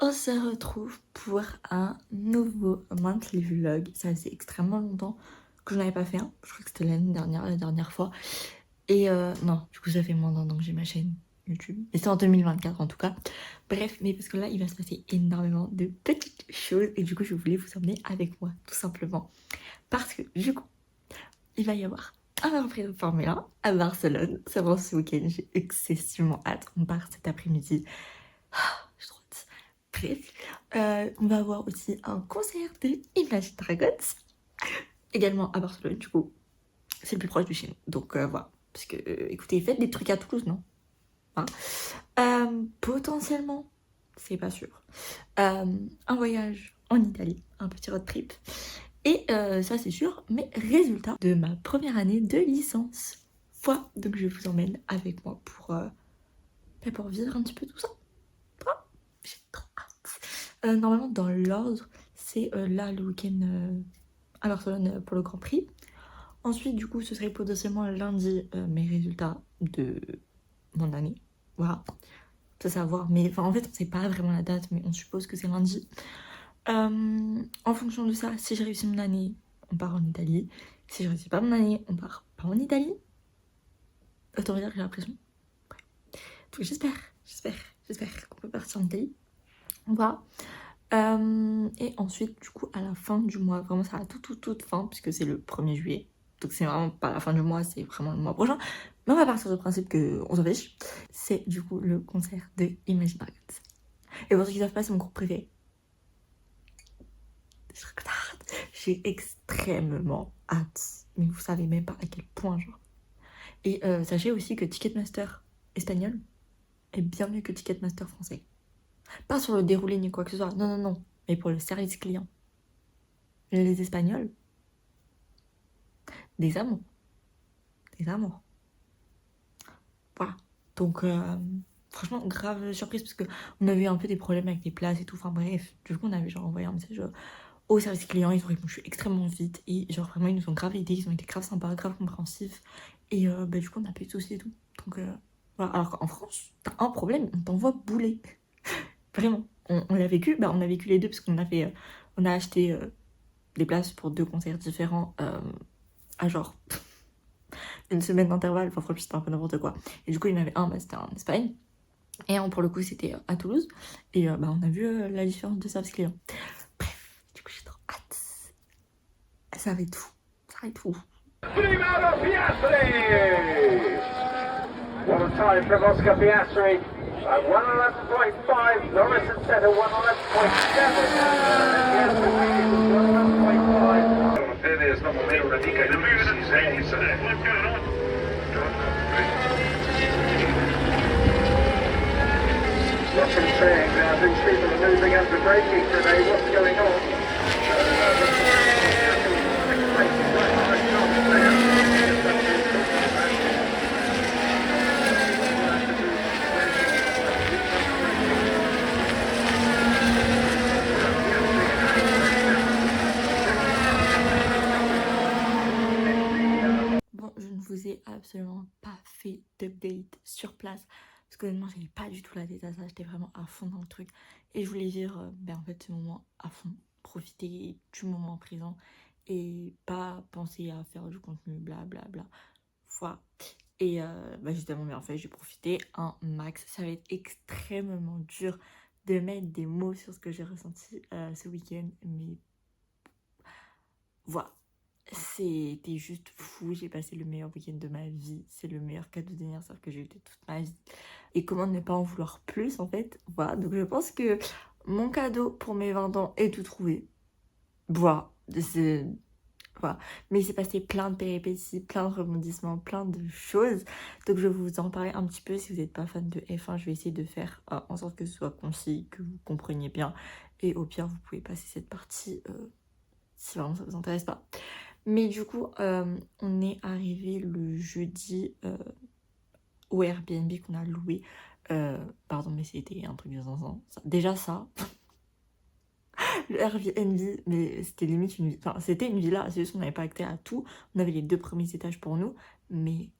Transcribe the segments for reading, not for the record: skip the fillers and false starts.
On se retrouve pour un nouveau monthly vlog. Ça faisait extrêmement longtemps que je n'avais pas fait un. Je crois que c'était l'année dernière, la dernière fois. Et non, du coup ça fait moins d'un an que j'ai ma chaîne YouTube. Et c'est en 2024 en tout cas. Bref, mais parce que là il va se passer énormément de petites choses. Et du coup je voulais vous emmener avec moi, tout simplement. Parce que du coup, il va y avoir un Grand Prix de Formule 1 à Barcelone. Ça va ce week-end, j'ai excessivement hâte. On part cet après-midi. J'ai trop hâte. Bref, on va avoir aussi un concert de Imagine Dragons, également à Barcelone, du coup, c'est le plus proche de chez nous. Donc voilà, parce que écoutez, faites des trucs à Toulouse, non hein potentiellement, c'est pas sûr, un voyage en Italie, un petit road trip, et ça c'est sûr, mais résultat de ma première année de licence. Voilà, donc je vous emmène avec moi pour vivre un petit peu tout ça. Voilà, j'ai trop hâte. Normalement, dans l'ordre, c'est là le week-end à Barcelone pour le Grand Prix. Ensuite, du coup, ce serait potentiellement lundi mes résultats de mon année. Voilà, ça c'est à voir. Mais enfin, en fait, on sait pas vraiment la date, mais on suppose que c'est lundi. En fonction de ça, si j'ai réussi mon année, on part en Italie. Si je réussis pas mon année, on part pas en Italie. Autant dire que j'ai l'impression. Ouais. Donc j'espère qu'on peut partir en Italie. Voilà. Et ensuite, du coup, à la fin du mois, vraiment, ça a toute fin, puisque c'est le 1er juillet. Donc, c'est vraiment pas la fin du mois, c'est vraiment le mois prochain. Mais on va partir du principe qu'on s'en fiche. C'est du coup le concert de Imagine Dragons. Et pour ceux qui savent pas, c'est mon groupe préféré. J'ai extrêmement hâte. Mais vous savez même pas à quel point, genre. Et sachez aussi que Ticketmaster espagnol est bien mieux que Ticketmaster français. Pas sur le déroulé ni quoi que ce soit, non. Mais pour le service client. Les Espagnols, des amours. Des amours. Voilà. Donc, franchement, grave surprise parce que on avait eu un peu des problèmes avec les places et tout. Enfin, bref. Du coup, on avait genre envoyé un message au service client. Ils ont répondu extrêmement vite. Et genre, vraiment, ils nous ont grave aidés. Ils ont été grave sympas, grave compréhensifs. Et bah, du coup, on a pas eu de soucis et tout. Donc, voilà. Alors qu'en France, t'as un problème, on t'envoie bouler. Vraiment. On l'a vécu. Bah, on a vécu les deux parce qu'on a fait. On a acheté des places pour 2 concerts différents à genre une semaine d'intervalle, enfin franchement c'était un peu n'importe quoi. Et du coup il y en avait un, bah, c'était en Espagne, et un pour le coup c'était à Toulouse, et bah, on a vu la différence de service client. Bref, du coup j'ai trop hâte. Ça va être fou, ça va être fou. Primo Piastri! What a time from Oscar Piastri at 1:11.5. Norris and Senna 1:11.7. Deve stiamo avere una dica di What's him saying now? These people are moving under braking today. What's going on? Bon, je ne vous ai absolument pas fait d'update sur place parce que honnêtement j'avais pas du tout la tête à ça, j'étais vraiment à fond dans le truc et je voulais vivre ben, en fait ce moment à fond, profiter du moment présent et pas penser à faire du contenu blablabla. Voilà. Et bah, justement bien fait, j'ai profité un max. Ça va être extrêmement dur de mettre des mots sur ce que j'ai ressenti ce week-end, mais voilà. C'était juste fou, j'ai passé le meilleur week-end de ma vie, c'est le meilleur cadeau d'anniversaire que j'ai eu de toute ma vie. Et comment ne pas en vouloir plus en fait. Voilà, donc je pense que mon cadeau pour mes 20 ans est tout trouvé. Voilà, voilà. Mais il s'est passé plein de péripéties, plein de rebondissements, plein de choses. Donc je vais vous en parler un petit peu. Si vous n'êtes pas fan de F1, je vais essayer de faire en sorte que ce soit concis, que vous compreniez bien. Et au pire, vous pouvez passer cette partie si vraiment ça vous intéresse pas. Mais du coup, on est arrivé le jeudi au Airbnb qu'on a loué. Pardon, mais c'était un truc de zinzin. Déjà ça, le Airbnb, mais c'était limite une... Enfin, c'était une villa, c'est juste qu'on n'avait pas accès à tout. On avait les 2 premiers étages pour nous, mais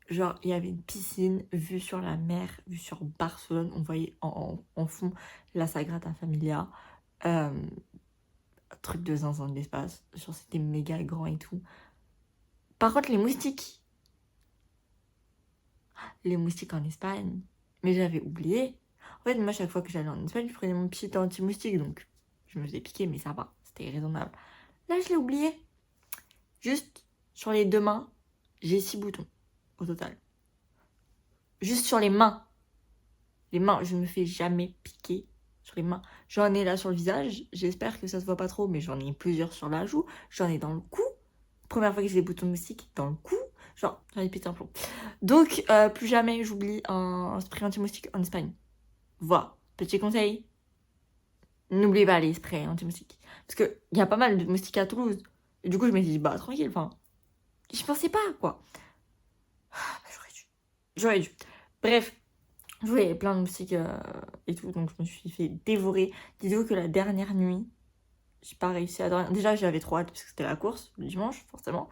Genre, il y avait une piscine, vue sur la mer, vue sur Barcelone. On voyait en fond la Sagrada Familia. Un truc de zinzin de l'espace. Genre, c'était méga grand et tout. Par contre, les moustiques. Les moustiques en Espagne. Mais j'avais oublié. En fait, moi, chaque fois que j'allais en Espagne, je prenais mon petit anti-moustique. Donc, je me faisais piquer, mais ça va. C'était raisonnable. Là, je l'ai oublié. Juste sur les 2 mains, j'ai 6 boutons au total. Juste sur les mains. Les mains, je ne me fais jamais piquer sur les mains. J'en ai là sur le visage. J'espère que ça se voit pas trop, mais j'en ai plusieurs sur la joue. J'en ai dans le cou. Première fois que j'ai des boutons de moustique dans le cou. Genre, j'en ai pété un plomb. Donc, plus jamais j'oublie un spray anti-moustique en Espagne. Voilà, petit conseil. N'oubliez pas les sprays anti-moustiques. Parce qu'il y a pas mal de moustiques à Toulouse. Et du coup, je me suis dit, bah, tranquille, enfin. Je pensais pas, quoi. Bah, j'aurais dû. Bref, je voyais plein de moustiques et tout, donc je me suis fait dévorer. Dites-vous que la dernière nuit, j'ai pas réussi à dormir. Déjà, j'avais trop hâte parce que c'était la course, le dimanche, forcément.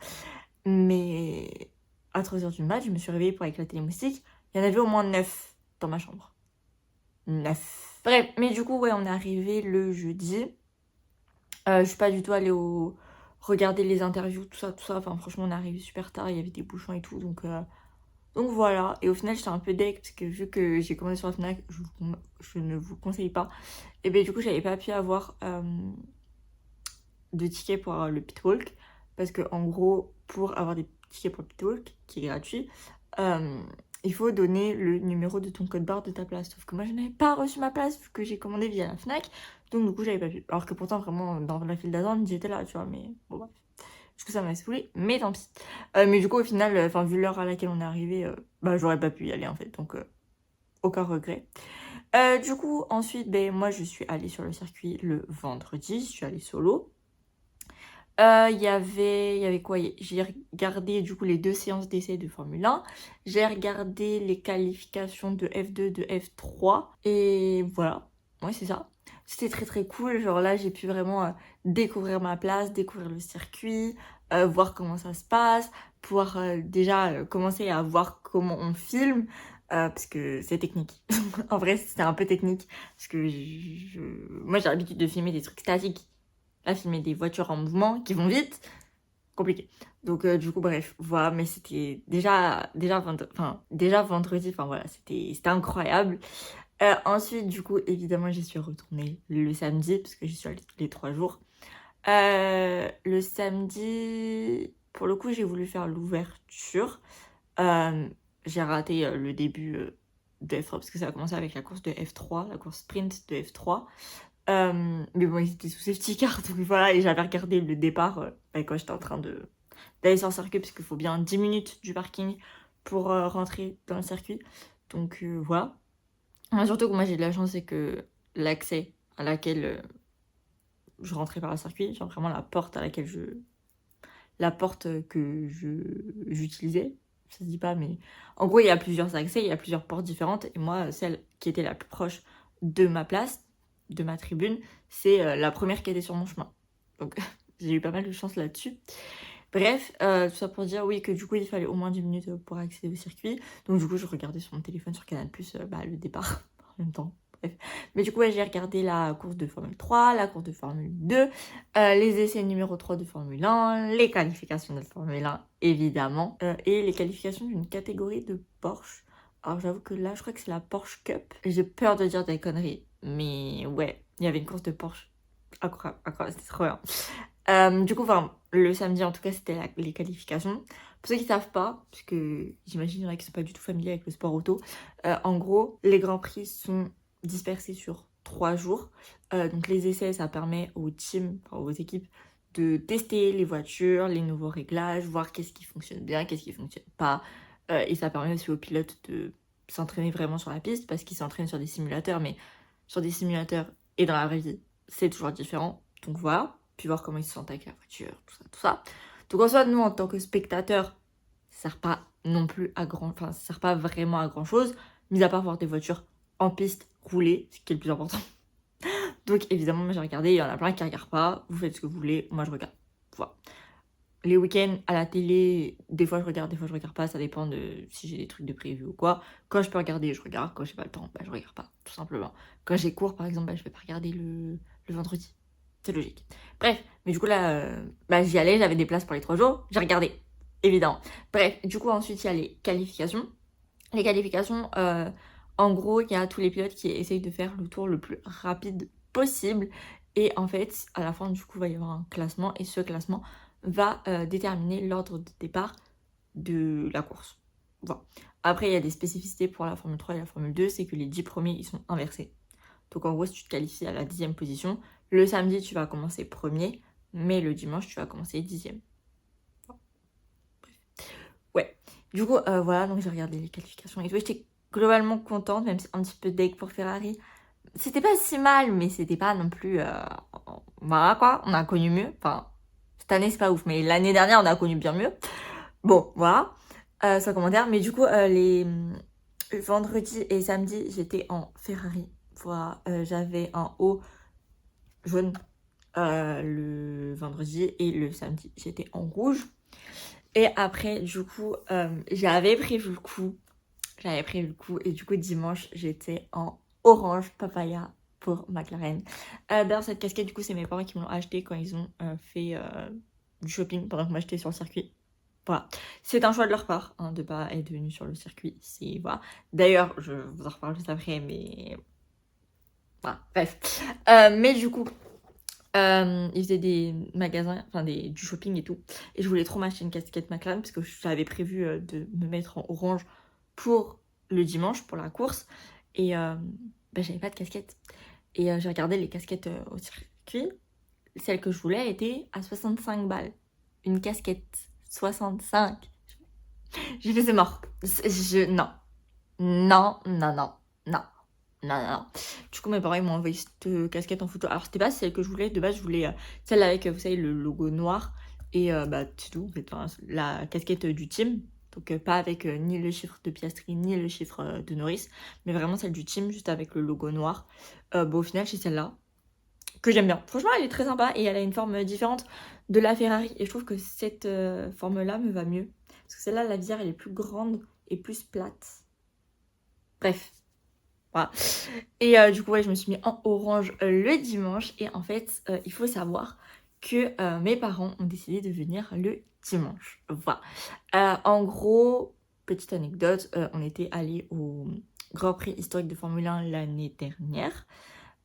Mais à 3h du mat', je me suis réveillée pour éclater les moustiques. Il y en avait au moins 9 dans ma chambre. 9. Bref, mais du coup, ouais, on est arrivé le jeudi. Je suis pas du tout allée regarder les interviews, tout ça. Enfin, franchement, on est arrivé super tard, il y avait des bouchons et tout, donc voilà. Et au final, j'étais un peu deg, parce que vu que j'ai commandé sur la Fnac, je ne vous conseille pas. Et bien, du coup, j'avais pas pu avoir de tickets pour avoir le pitwalk, parce que en gros, pour avoir des tickets pour le pitwalk, qui est gratuit, il faut donner le numéro de ton code barre de ta place. Sauf que moi, je n'avais pas reçu ma place vu que j'ai commandé via la Fnac. Donc, du coup, j'avais pas pu. Alors que pourtant, vraiment, dans la file d'attente, j'étais là, tu vois. Mais bon, bref. Du coup, ça m'a saoulé. Mais tant pis. Mais du coup, au final, vu l'heure à laquelle on est arrivé, bah, j'aurais pas pu y aller en fait. Donc, aucun regret. Du coup, ensuite, ben, moi, je suis allée sur le circuit le vendredi. Je suis allée solo. Il y avait quoi? J'ai regardé du coup les 2 séances d'essai de Formule 1. J'ai regardé les qualifications de F2, de F3. Et voilà. Ouais, c'est ça. C'était très très cool. Genre là, j'ai pu vraiment découvrir ma place, découvrir le circuit, voir comment ça se passe, pouvoir déjà commencer à voir comment on filme. Parce que c'est technique. En vrai, c'était un peu technique. Parce que moi, j'ai l'habitude de filmer des trucs statiques. Là, filmer des voitures en mouvement qui vont vite, compliqué. Donc, du coup, bref, voilà. Mais c'était déjà vendredi, enfin voilà, c'était incroyable. Ensuite, du coup, évidemment, j'y suis retournée le samedi, parce que j'y suis allée tous les 3 jours. Le samedi, pour le coup, j'ai voulu faire l'ouverture. J'ai raté le début de F3, parce que ça a commencé avec la course de F3, la course sprint de F3. Mais bon, ils étaient sous safety car, donc voilà, et j'avais regardé le départ quand j'étais en train d'aller sur le circuit, parce qu'il faut bien 10 minutes du parking pour rentrer dans le circuit. Donc voilà. Surtout que moi j'ai de la chance, c'est que l'accès à laquelle je rentrais par le circuit, genre vraiment la porte que j'utilisais, ça se dit pas, mais en gros il y a plusieurs accès, il y a plusieurs portes différentes, et moi celle qui était la plus proche de ma place, de ma tribune, c'est la première qui était sur mon chemin. Donc j'ai eu pas mal de chance là-dessus. Bref, tout ça pour dire oui que du coup il fallait au moins 10 minutes pour accéder au circuit. Donc du coup je regardais sur mon téléphone sur Canal+, le départ en même temps. Bref. Mais du coup ouais, j'ai regardé la course de Formule 3, la course de Formule 2, les essais numéro 3 de Formule 1, les qualifications de Formule 1 évidemment, et les qualifications d'une catégorie de Porsche. Alors j'avoue que là je crois que c'est la Porsche Cup. J'ai peur de dire des conneries, mais ouais, il y avait une course de Porsche. Incroyable, c'était trop bien. Du coup, enfin, le samedi en tout cas, c'était les qualifications. Pour ceux qui ne savent pas, parce que j'imagine qu'il y en a qui ne sont pas du tout familiers avec le sport auto, en gros, les grands prix sont dispersés sur 3 jours. Donc les essais, ça permet aux teams, enfin, aux équipes, de tester les voitures, les nouveaux réglages, voir qu'est-ce qui fonctionne bien, qu'est-ce qui fonctionne pas. Et ça permet aussi aux pilotes de s'entraîner vraiment sur la piste, parce qu'ils s'entraînent sur des simulateurs, mais sur des simulateurs et dans la vraie vie, c'est toujours différent. Donc voilà, puis voir comment ils se sentent avec la voiture, tout ça. Donc en soi, nous, en tant que spectateurs, ça sert pas non plus ça sert pas vraiment à grand chose, mis à part voir des voitures en piste rouler, ce qui est le plus important. Donc évidemment, moi j'ai regardé, il y en a plein qui regardent pas, vous faites ce que vous voulez, moi je regarde. Voilà. les week-ends à la télé, des fois je regarde pas, ça dépend de si j'ai des trucs de prévu ou quoi. Quand je peux regarder, je regarde. Quand j'ai pas le temps, bah je regarde pas, tout simplement. Quand j'ai cours, par exemple, bah je vais pas regarder le vendredi. C'est logique. Bref, mais du coup là, bah j'y allais, j'avais des places pour les 3 jours, j'ai regardé, évidemment. Bref, du coup ensuite il y a les qualifications. Les qualifications, en gros, il y a tous les pilotes qui essayent de faire le tour le plus rapide possible. Et en fait, à la fin, du coup, il va y avoir un classement. Et ce classement va déterminer l'ordre de départ de la course. Voilà. Après, il y a des spécificités pour la Formule 3 et la Formule 2. C'est que les 10 premiers, ils sont inversés. Donc en gros, si tu te qualifies à la 10e position, le samedi, tu vas commencer premier. Mais le dimanche, tu vas commencer 10e. Ouais. Du coup, voilà, donc j'ai regardé les qualifications et tout. J'étais globalement contente, même si un petit peu deg pour Ferrari. C'était pas si mal, mais c'était pas non plus... Voilà quoi, on a connu mieux. Enfin, cette année c'est pas ouf, mais l'année dernière on a connu bien mieux. Bon, voilà, sans commentaire. Mais du coup, les vendredi et samedi, j'étais en Ferrari. Voilà, j'avais un haut jaune le vendredi et le samedi, j'étais en rouge. Et après, du coup, j'avais prévu le coup. Et du coup, dimanche, j'étais en orange papaya pour McLaren. D'ailleurs, cette casquette, du coup, c'est mes parents qui me l'ont achetée quand ils ont fait du shopping pendant que moi j'étais sur le circuit. Voilà. C'est un choix de leur part hein, de pas être venu sur le circuit. C'est voilà. D'ailleurs, je vous en reparle juste après, mais voilà, bref. Mais du coup, ils faisaient des magasins, enfin du shopping et tout. Et je voulais trop m'acheter une casquette McLaren parce que j'avais prévu de me mettre en orange pour le dimanche, pour la course. Et bah, j'avais pas de casquette. Et j'ai regardé les casquettes au circuit. Celle que je voulais était à 65 balles. Une casquette. 65. J'ai fait c'est mort. Non. Non, non, non, non. Non, non, non. Du coup, mes parents ils m'ont envoyé cette casquette en photo. Alors, c'était pas celle que je voulais. De base, je voulais celle avec, vous savez, le logo noir. Et bah, c'est tout. En fait, enfin, la casquette du team. Donc, pas avec ni le chiffre de Piastri, ni le chiffre de Norris. Mais vraiment celle du team, juste avec le logo noir. Bon, au final, c'est celle-là. Que j'aime bien. Franchement, elle est très sympa. Et elle a une forme différente de la Ferrari. Et je trouve que cette forme-là me va mieux. Parce que celle-là, la visière, elle est plus grande et plus plate. Bref. Voilà. Et du coup, ouais, je me suis mis en orange le dimanche. Et en fait, il faut savoir que mes parents ont décidé de venir le dimanche. Voilà. En gros, petite anecdote, on était allé au Grand Prix historique de Formule 1 l'année dernière.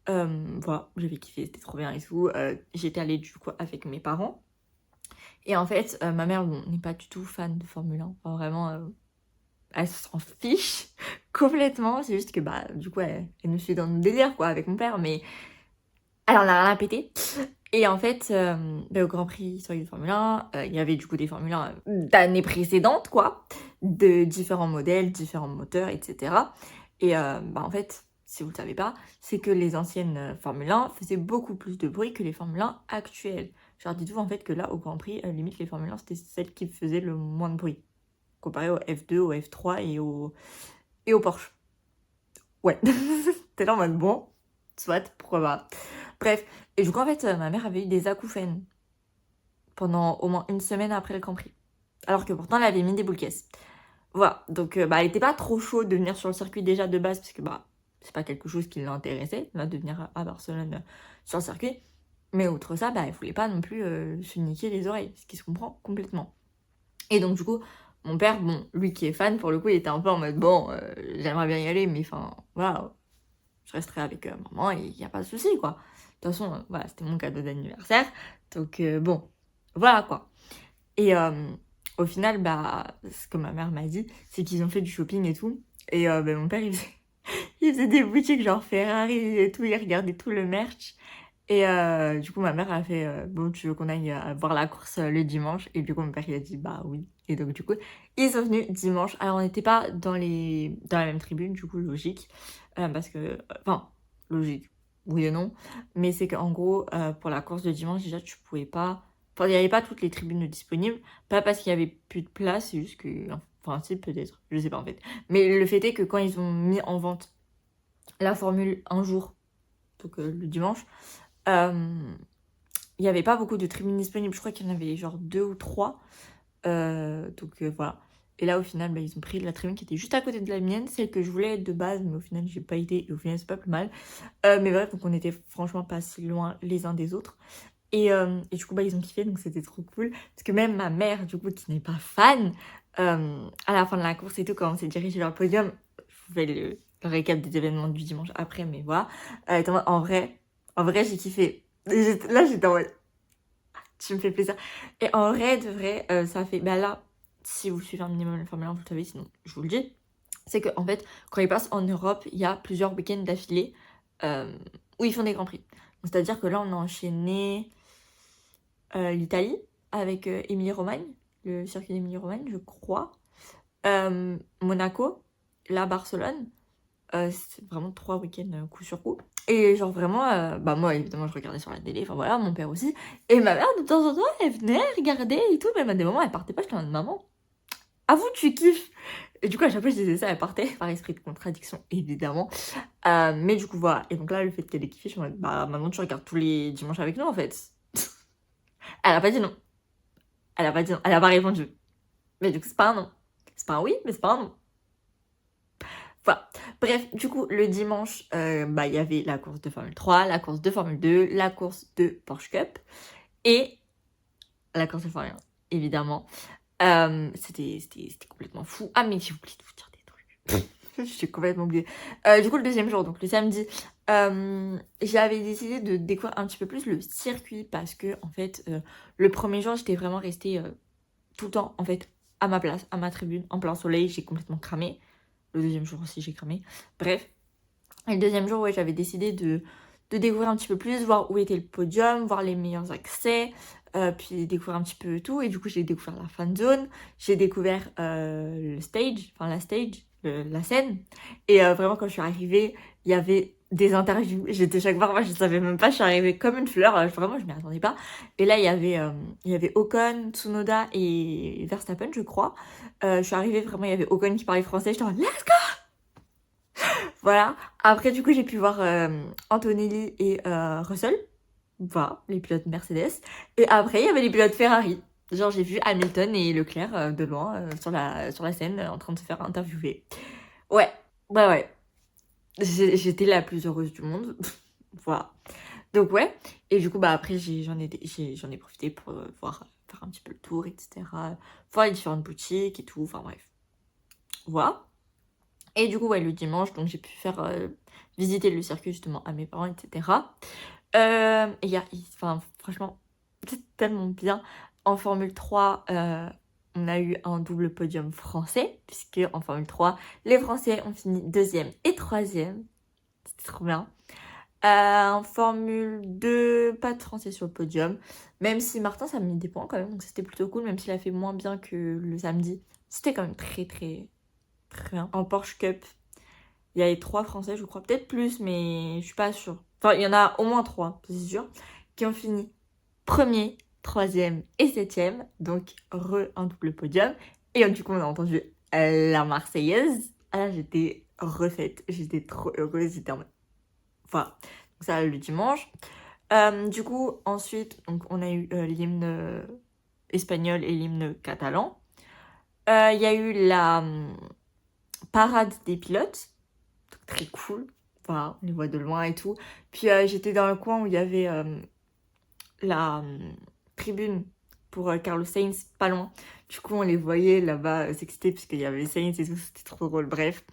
Voilà, j'avais kiffé, c'était trop bien et tout. J'étais allée du coup avec mes parents. Et en fait, ma mère, bon, n'est pas du tout fan de Formule 1. Enfin, vraiment, elle s'en fiche complètement. C'est juste que, bah, du coup, elle nous suit dans le délire, quoi, avec mon père. Mais elle en a rien à péter. Et en fait, bah, au Grand Prix historique de Formule 1, il y avait du coup des Formule 1 d'années précédentes, quoi. De différents modèles, différents moteurs, etc. Et bah, en fait, si vous le savez pas, c'est que les anciennes Formule 1 faisaient beaucoup plus de bruit que les Formule 1 actuelles. Genre, dites-vous en fait que là, au Grand Prix, limite, les Formule 1, c'était celles qui faisaient le moins de bruit. Comparé au F2, au F3 et au Porsche. Ouais. T'es là en mode bon, soit, pourquoi pas. Bref. Et du coup, en fait, ma mère avait eu des acouphènes pendant au moins une semaine après le Grand Prix. Alors que pourtant, elle avait mis des boules caisses. Voilà. Donc, bah, elle était pas trop chaude de venir sur le circuit déjà de base, parce que, bah, c'est pas quelque chose qui l'intéressait, là, de venir à Barcelone sur le circuit. Mais outre ça, bah, elle voulait pas non plus se niquer les oreilles, ce qui se comprend complètement. Et donc, du coup, mon père, bon, lui qui est fan, pour le coup, il était un peu en mode, bon, j'aimerais bien y aller, mais enfin, voilà, je resterai avec maman et il n'y a pas de souci, quoi. De toute façon, voilà, c'était mon cadeau d'anniversaire, donc bon, voilà, quoi. Et au final, bah, ce que ma mère m'a dit, c'est qu'ils ont fait du shopping et tout, et bah, mon père, il faisait des boutiques genre Ferrari et tout, il regardait tout le merch, et du coup, ma mère a fait bon, tu veux qu'on aille voir la course le dimanche? Et du coup, mon père il a dit bah oui. Et donc, du coup, ils sont venus dimanche. Alors, on n'était pas dans la même tribune, du coup, logique. Parce que, enfin, logique, oui et non. Mais c'est qu'en gros, pour la course de dimanche, déjà, tu pouvais pas. Enfin, il n'y avait pas toutes les tribunes disponibles. Pas parce qu'il y avait plus de place, c'est juste que. Enfin, si, peut-être. Je sais pas en fait. Mais le fait est que quand ils ont mis en vente la Formule un jour, donc le dimanche, il il n'y avait pas beaucoup de tribunes disponibles. Je crois qu'il y en avait genre 2 ou 3. Donc voilà. Et là, au final, ils ont pris la tribune qui était juste à côté de la mienne, celle que je voulais être de base, mais au final, j'ai pas été. Et au final, c'est pas plus mal. Mais bref, donc on était franchement pas si loin les uns des autres. Et du coup, ils ont kiffé, donc c'était trop cool. Parce que même ma mère, du coup, qui n'est pas fan, à la fin de la course et tout, quand on s'est dirigé vers le podium, je vous fais le récap des événements du dimanche après, mais voilà. En vrai, j'ai kiffé. Là, j'étais en mode, tu me fais plaisir. Et en vrai, de vrai, ça fait. Là, si vous suivez un minimum la Formule 1, vous le savez, sinon je vous le dis. C'est qu'en fait, quand ils passent en Europe, il y a plusieurs week-ends d'affilée où ils font des grands prix. C'est-à-dire que là, on a enchaîné l'Italie avec Émilie-Romagne, le circuit d'Émilie-Romagne, je crois. Monaco, là, Barcelone. C'est vraiment 3 week-ends coup sur coup. Et genre vraiment, moi évidemment je regardais sur la télé, enfin voilà, mon père aussi. Et ma mère de temps en temps elle venait regarder et tout, même à des moments elle partait pas, j'étais en mode maman, avoue tu kiffes. Et du coup à chaque fois je disais ça, elle partait par esprit de contradiction évidemment. Mais du coup voilà, et donc là le fait qu'elle ait kiffé, je suis en mode maintenant tu regardes tous les dimanches avec nous en fait. Elle a pas dit non. Elle a pas dit non, elle a pas répondu. Mais du coup c'est pas un non. C'est pas un oui, mais c'est pas un non. Voilà. Bref, du coup, le dimanche, il y avait la course de Formule 3, la course de Formule 2, la course de Porsche Cup et la course de Formule 1, évidemment. C'était complètement fou. Ah, mais j'ai oublié de vous dire des trucs. J'ai complètement oublié. Du coup, le deuxième jour, donc le samedi, j'avais décidé de découvrir un petit peu plus le circuit parce que, en fait, le premier jour, j'étais vraiment restée tout le temps, en fait, à ma place, à ma tribune, en plein soleil. J'ai complètement cramé. Le deuxième jour aussi, j'ai cramé. Bref. Et le deuxième jour, j'avais décidé de découvrir un petit peu plus, voir où était le podium, voir les meilleurs accès, puis découvrir un petit peu tout. Et du coup, j'ai découvert la fan zone, j'ai découvert le stage, enfin la scène. Et vraiment, quand je suis arrivée, il y avait des interviews. J'étais chaque fois, moi, je savais même pas, je suis arrivée comme une fleur. Vraiment, je m'y attendais pas. Et là, il y avait Ocon, Tsunoda et Verstappen, je crois. Je suis arrivée, vraiment, il y avait Ocon qui parlait français. J'étais en mode, let's go! Voilà. Après, du coup, j'ai pu voir Antonelli et Russell. Voilà, les pilotes Mercedes. Et après, il y avait les pilotes Ferrari. Genre, j'ai vu Hamilton et Leclerc de loin sur la scène en train de se faire interviewer. Ouais, ouais. J'étais la plus heureuse du monde. Voilà. Donc, ouais. Et du coup, après, j'en ai profité pour faire un petit peu le tour, etc. Voir les différentes boutiques et tout. Enfin, bref. Voilà. Et du coup, ouais, le dimanche, donc j'ai pu faire visiter le circuit justement à mes parents, etc. Franchement, c'est tellement bien. En Formule 3, on a eu un double podium français, puisque en Formule 3, les Français ont fini 2e et 3e. C'était trop bien. En Formule 2, pas de Français sur le podium. Même si Martin, ça a mis des points quand même, donc c'était plutôt cool, même s'il a fait moins bien que le samedi. C'était quand même très, très, très bien. En Porsche Cup, il y avait 3 Français, je crois. Peut-être plus, mais je suis pas sûre. Enfin, il y en a au moins 3, c'est sûr, qui ont fini 1er, 3e et 7e. Donc, un double podium. Et du coup, on a entendu la Marseillaise. Ah là, j'étais refaite. J'étais trop heureuse. J'étais en mode... Voilà. Donc, ça, le dimanche. Du coup, ensuite, donc, on a eu l'hymne espagnol et l'hymne catalan. Il y a eu la parade des pilotes. Très cool. Voilà, on les voit de loin et tout. Puis j'étais dans le coin où il y avait la tribune pour Carlos Sainz, pas loin. Du coup, on les voyait là-bas s'exciter puisqu'il y avait Sainz et tout. C'était trop drôle. Bref,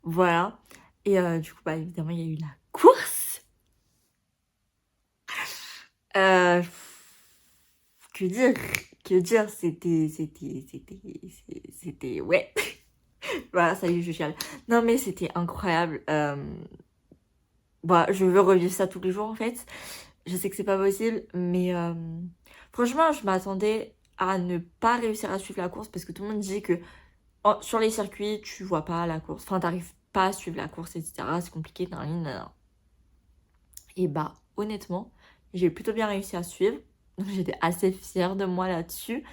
voilà. Et du coup, évidemment, il y a eu la course. Que dire? Que dire? C'était... Ouais. Voilà, ça y est, je chiale. Non, mais c'était incroyable. Je veux revivre ça tous les jours, en fait. Je sais que c'est pas possible, mais franchement, je m'attendais à ne pas réussir à suivre la course parce que tout le monde dit que sur les circuits, tu vois pas la course. Enfin, t'arrives pas à suivre la course, etc. C'est compliqué, Et honnêtement, j'ai plutôt bien réussi à suivre. Donc, j'étais assez fière de moi là-dessus.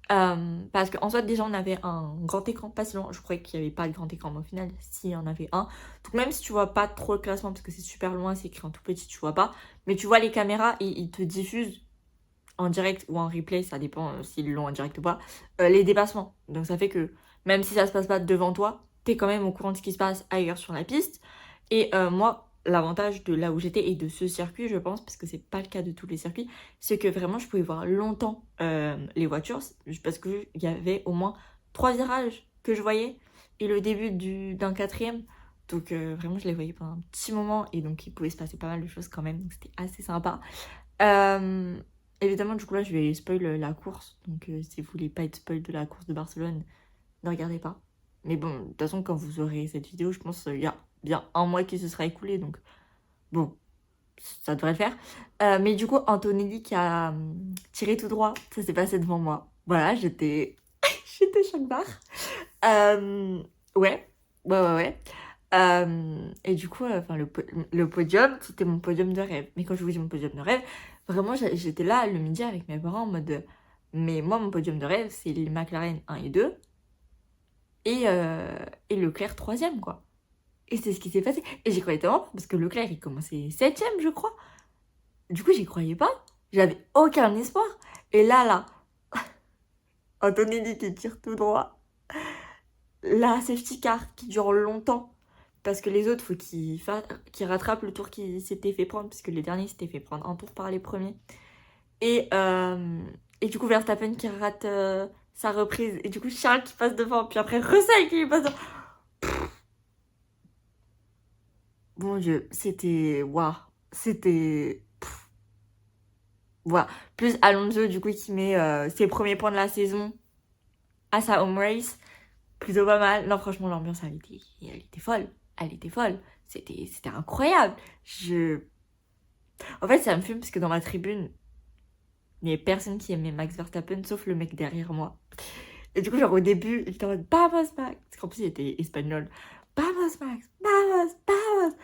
Parce qu'en soit déjà on avait un grand écran pas si loin, je croyais qu'il n'y avait pas de grand écran mais au final si il y en avait un, donc même si tu vois pas trop le classement parce que c'est super loin, c'est écrit en tout petit, tu vois pas, mais tu vois les caméras et ils te diffusent en direct ou en replay, ça dépend s'ils l'ont en direct ou pas, les dépassements. Donc ça fait que même si ça se passe pas devant toi, t'es quand même au courant de ce qui se passe ailleurs sur la piste. Et moi, l'avantage de là où j'étais et de ce circuit, je pense, parce que c'est pas le cas de tous les circuits, c'est que vraiment je pouvais voir longtemps les voitures, parce qu'il y avait au moins 3 virages que je voyais et le début d'un 4e. Donc vraiment je les voyais pendant un petit moment et donc il pouvait se passer pas mal de choses quand même, donc c'était assez sympa. Évidemment du coup là je vais spoil la course, donc si vous voulez pas être spoil de la course de Barcelone, ne regardez pas. Mais bon, de toute façon quand vous aurez cette vidéo, je pense qu'il y a bien un mois qui se sera écoulé, donc bon, ça devrait le faire. Mais du coup Antonelli qui a tiré tout droit, ça s'est passé devant moi. Voilà, j'étais choc barre. Ouais. Et du coup, le podium, c'était mon podium de rêve. Mais quand je vous dis mon podium de rêve, vraiment, j'étais là le midi avec mes parents en mode... Mais moi, mon podium de rêve, c'est les McLaren 1 et 2 et Leclerc 3e, quoi. Et c'est ce qui s'est passé. Et j'y croyais tellement pas, parce que Leclerc, il commençait 7e, je crois. Du coup, j'y croyais pas. J'avais aucun espoir. Et là, Antonelli qui tire tout droit. La safety car qui dure longtemps. Parce que les autres, faut qu'ils rattrapent le tour qui s'était fait prendre. Parce que les derniers s'étaient fait prendre un tour par les premiers. Et du coup, Verstappen qui rate sa reprise. Et du coup, Charles qui passe devant. Puis après, Russell qui passe devant. Mon Dieu, c'était... Waouh. C'était... Voilà. Plus Alonso, du coup, qui met ses premiers points de la saison à sa home race. Plutôt pas mal. Non, franchement, l'ambiance, elle était folle. Elle était folle. C'était incroyable. En fait, ça me fume parce que dans ma tribune, il n'y avait personne qui aimait Max Verstappen sauf le mec derrière moi. Et du coup, genre au début, il était en mode Vamos Max. Parce qu'en plus, il était espagnol. Vamos Max, vamos, vamos.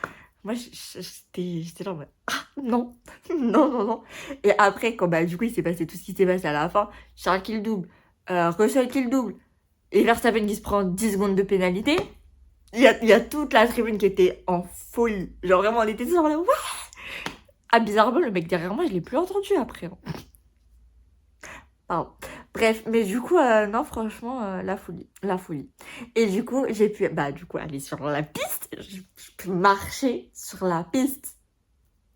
Moi, j'étais là en mode ah non, non. Et après, quand bah, du coup, il s'est passé tout ce qui s'est passé à la fin, Charles qui le double, Russell qui le double, et Verstappen qui se prend 10 secondes de pénalité. Il y a toute la tribune qui était en folie. Genre vraiment, on était tous genre là, ouais. Ah, bizarrement, le mec derrière moi, je l'ai plus entendu après. Pardon. Bref, mais du coup, non, franchement, la folie. Et du coup, j'ai pu, aller sur la piste. J'ai pu marcher sur la piste,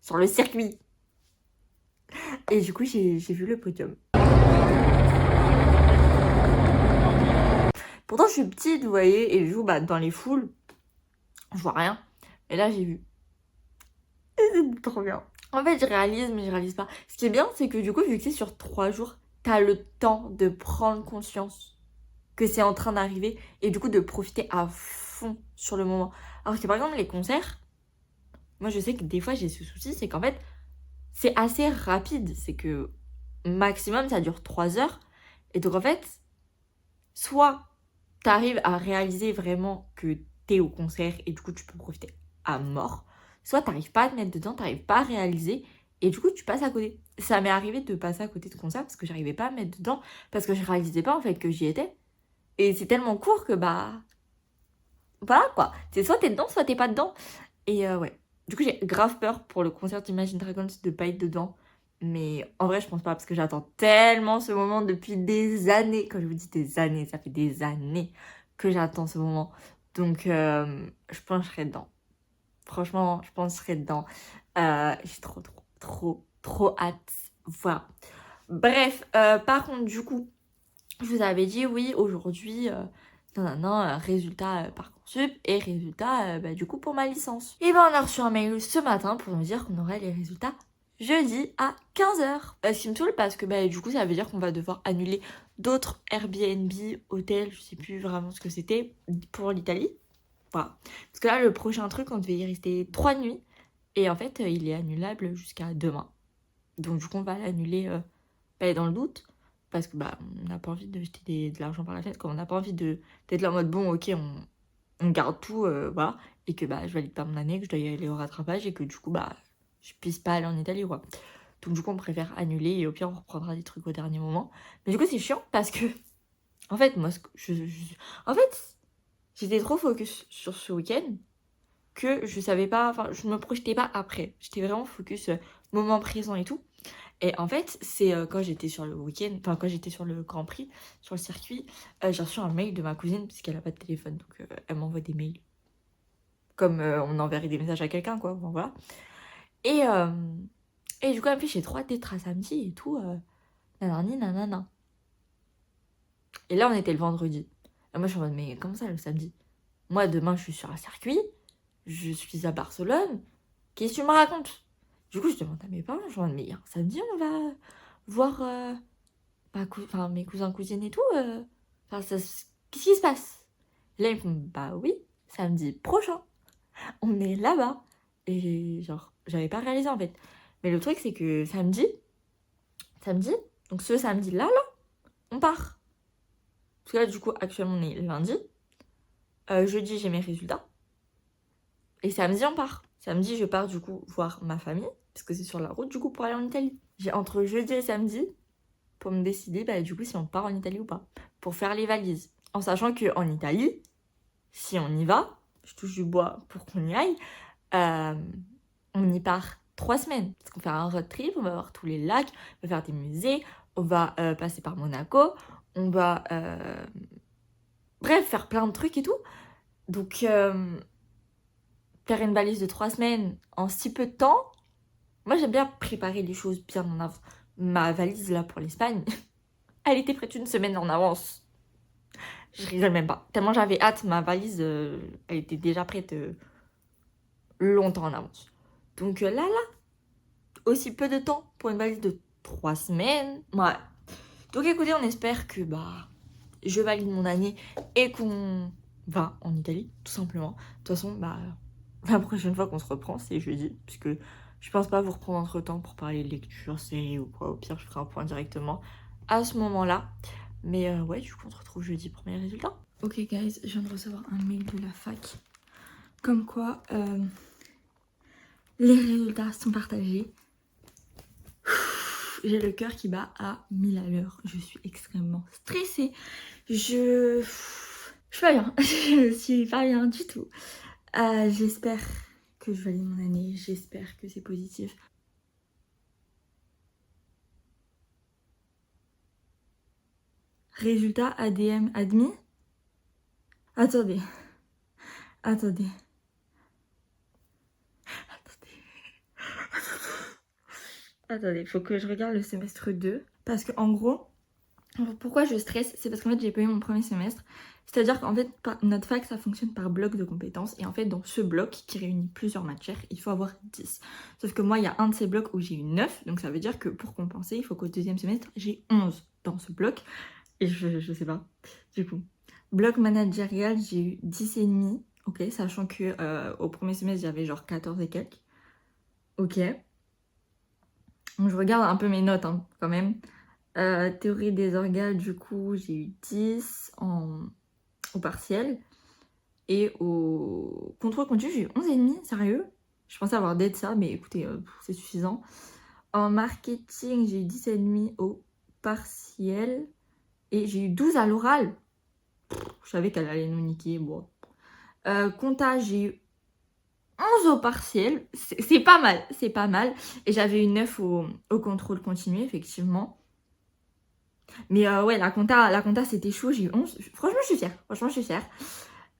sur le circuit. Et du coup, j'ai vu le podium. Pourtant, je suis petite, vous voyez, et je joue dans les foules. Je vois rien. Et là, j'ai vu. Et c'est trop bien. En fait, je réalise, mais je réalise pas. Ce qui est bien, c'est que du coup, vu que c'est sur 3 jours, t'as le temps de prendre conscience que c'est en train d'arriver et du coup de profiter à fond sur le moment. Alors que par exemple, les concerts, moi je sais que des fois j'ai ce souci, c'est qu'en fait, c'est assez rapide. C'est que maximum, ça dure 3 heures. Et donc en fait, soit t'arrives à réaliser vraiment que t'es au concert et du coup tu peux profiter à mort, soit t'arrives pas à te mettre dedans, t'arrives pas à réaliser et du coup tu passes à côté. Ça m'est arrivé de passer à côté de concert parce que j'arrivais pas à me mettre dedans, parce que je réalisais pas en fait que j'y étais. Et c'est tellement court que voilà quoi. C'est soit t'es dedans, soit t'es pas dedans. Et ouais. Du coup j'ai grave peur pour le concert d'Imagine Dragons de pas être dedans. Mais en vrai je pense pas parce que j'attends tellement ce moment depuis des années. Quand je vous dis des années, ça fait des années que j'attends ce moment. Donc je pense que je serai dedans. Franchement, je pense que je serai dedans. J'ai trop hâte. Voilà. Bref, par contre, du coup, je vous avais dit, oui, aujourd'hui, résultat Parcoursup et résultat, du coup, pour ma licence. Et ben, on a reçu un mail ce matin pour nous dire qu'on aurait les résultats jeudi à 15h. Ce qui me saoule parce que, du coup, ça veut dire qu'on va devoir annuler d'autres Airbnb, hôtels, je sais plus vraiment ce que c'était, pour l'Italie. Voilà. Parce que là, le prochain truc, on devait y rester 3 nuits. Et en fait, il est annulable jusqu'à demain. Donc, du coup, on va l'annuler dans le doute. Parce que on n'a pas envie de jeter de l'argent par la fenêtre. On n'a pas envie d'être là en mode bon, ok, on garde tout, voilà. Et que je valide pas mon année, que je dois y aller au rattrapage. Et que du coup, je puisse pas aller en Italie, quoi. Donc, du coup, on préfère annuler. Et au pire, on reprendra des trucs au dernier moment. Mais du coup, c'est chiant parce que, en fait, moi, en fait, j'étais trop focus sur ce week-end que je savais pas, enfin, je me projetais pas après. J'étais vraiment focus moment présent et tout. Et en fait, c'est quand j'étais sur le week-end, enfin quand j'étais sur le Grand Prix, sur le circuit, j'ai reçu un mail de ma cousine, puisqu'elle a pas de téléphone, donc elle m'envoie des mails. Comme on enverrait des messages à quelqu'un, quoi, bon, voilà. Et du coup, elle me fait, j'ai 3 tétras samedi et tout, nanani, nanana. Et là, on était le vendredi. Et moi, je suis en mode, mais comment ça, le samedi? Moi, demain, je suis sur un circuit, je suis à Barcelone, qu'est-ce que tu me racontes? Du coup, je demande à mes parents, je demande, mais samedi, on va voir mes cousins, cousines et tout. Qu'est-ce qui se passe? Et là, ils me font, bah oui, samedi prochain, on est là-bas. Et genre, j'avais pas réalisé en fait. Mais le truc, c'est que samedi, donc ce samedi-là, on part. Parce que là, du coup, actuellement, on est lundi. Jeudi, j'ai mes résultats. Et samedi, on part. Samedi, je pars du coup voir ma famille, parce que c'est sur la route du coup pour aller en Italie. J'ai entre jeudi et samedi pour me décider du coup si on part en Italie ou pas, pour faire les valises. En sachant qu'en Italie, si on y va, je touche du bois pour qu'on y aille, on y part 3 semaines. Parce qu'on fait un road trip, on va voir tous les lacs, on va faire des musées, on va passer par Monaco, on va bref faire plein de trucs et tout. Donc faire une valise de 3 semaines en si peu de temps, moi j'aime bien préparer les choses bien en avance. Ma valise là pour l'Espagne, elle était prête une semaine en avance. Je rigole même pas. Tellement j'avais hâte, ma valise, elle était déjà prête longtemps en avance. Donc là, aussi peu de temps pour une valise de 3 semaine. Ouais. Donc écoutez, on espère que je valide mon année et qu'on va en Italie, tout simplement. De toute façon, la prochaine fois qu'on se reprend, c'est jeudi, puisque je pense pas vous reprendre entre temps pour parler de lecture, série ou quoi. Au pire, je ferai un point directement à ce moment-là. Mais ouais, du coup, on se retrouve jeudi pour mes résultats. Ok, guys, je viens de recevoir un mail de la fac. Comme quoi, les résultats sont partagés. J'ai le cœur qui bat à 1000 à l'heure. Je suis extrêmement stressée. Je suis pas bien. Je suis pas bien du tout. J'espère que je valide mon année. J'espère que c'est positif. Résultat ADM admis. Attendez. Attendez, faut que je regarde le semestre 2. Parce que en gros, pourquoi je stresse? C'est parce qu'en fait, j'ai pas eu mon premier semestre. C'est-à-dire qu'en fait, notre fac, ça fonctionne par bloc de compétences. Et en fait, dans ce bloc qui réunit plusieurs matières, il faut avoir 10. Sauf que moi, il y a un de ces blocs où j'ai eu 9. Donc ça veut dire que pour compenser, il faut qu'au deuxième semestre, j'ai 11 dans ce bloc. Et je sais pas. Du coup, bloc managérial, j'ai eu 10,5. Ok, sachant que au premier semestre, j'avais genre 14 et quelques. Ok. Donc je regarde un peu mes notes quand même. Théorie des organes, du coup, j'ai eu 10 au partiel. Et au contrôle continu, j'ai eu 11,5, sérieux. Je pensais avoir d'être ça, mais écoutez, c'est suffisant. En marketing, j'ai eu 10,5 au partiel. Et j'ai eu 12 à l'oral. Je savais qu'elle allait nous niquer, bon. Compta, j'ai eu 11 au partiel. C'est pas mal, c'est pas mal. Et j'avais eu 9 au contrôle continu, effectivement. Mais ouais, la compta c'était chaud, j'ai eu 11. Franchement, je suis fière.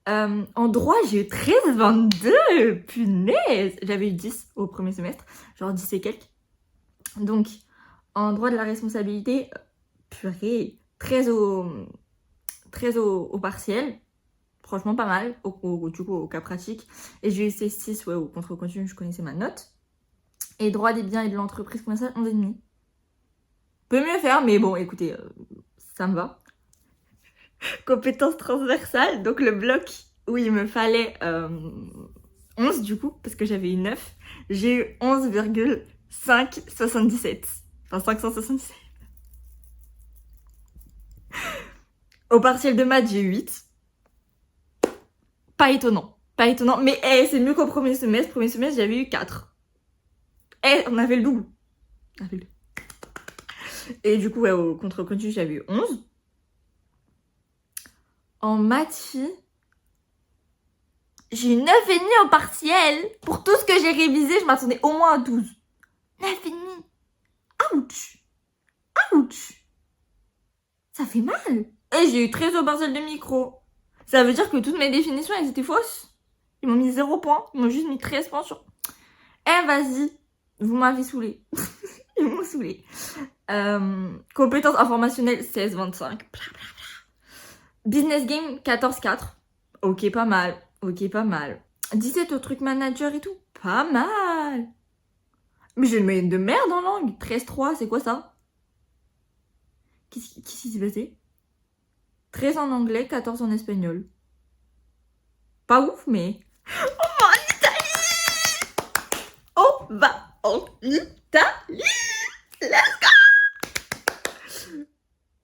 En droit, j'ai eu 13,22. Punaise! J'avais eu 10 au premier semestre, genre 10 et quelques. Donc, en droit de la responsabilité, purée, 13 au partiel. Franchement, pas mal, du coup, au cas pratique. Et j'ai eu C6, ouais, au contrôle continu, je connaissais ma note. Et droit des biens et de l'entreprise commerciale, 11,5. Peut mieux faire, mais bon, écoutez, ça me va. Compétences transversales, donc le bloc où il me fallait 11 du coup, parce que j'avais eu 9, j'ai eu 11,577. Enfin 577. Au partiel de maths, j'ai eu 8. Pas étonnant, mais c'est mieux qu'au premier semestre. Premier semestre, j'avais eu 4. On avait le double. Et du coup, ouais, au contrôle continu, j'avais eu 11. En maths, j'ai eu 9,5 au partiel. Pour tout ce que j'ai révisé, je m'attendais au moins à 12. 9,5. Ouch. Ouch. Ça fait mal. Et j'ai eu 13 au Barcel de micro. Ça veut dire que toutes mes définitions, elles étaient fausses. Ils m'ont mis 0 points. Ils m'ont juste mis 13 points sur... Eh, vas-y. Vous m'avez saoulé. Ils m'ont saoulé. Compétences informationnelles, 16-25. Business game, 14-4. Ok, pas mal. Ok, pas mal. 17 au truc manager et tout. Pas mal. Mais j'ai une moyenne de merde en langue. 13-3, c'est quoi ça? Qu'est-ce qui s'est passé? 13 en anglais, 14 en espagnol. Pas ouf, mais... On va en Italie! On va en Italie! Let's go!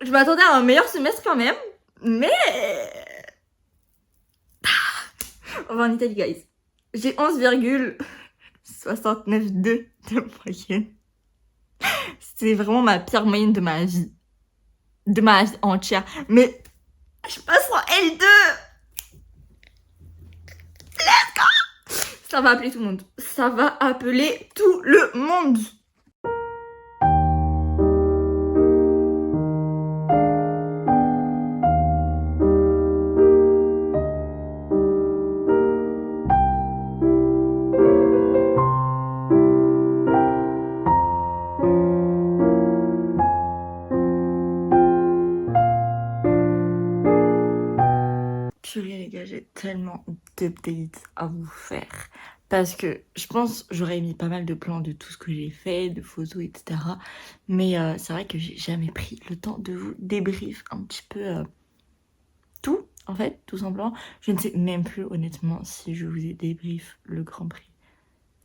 Je m'attendais à un meilleur semestre quand même, mais... On va en Italie, guys. J'ai 11,69,2 de moyenne. C'est vraiment ma pire moyenne de ma vie. De ma vie entière. Mais je passe en L2! Let's go! Ça va appeler tout le monde. Ça va appeler tout le monde. Purée les gars, j'ai tellement d'updates à vous faire. Parce que je pense j'aurais mis pas mal de plans de tout ce que j'ai fait, de photos, etc. Mais c'est vrai que j'ai jamais pris le temps de vous débrief un petit peu tout, en fait, tout simplement. Je ne sais même plus honnêtement si je vous ai débrief le Grand Prix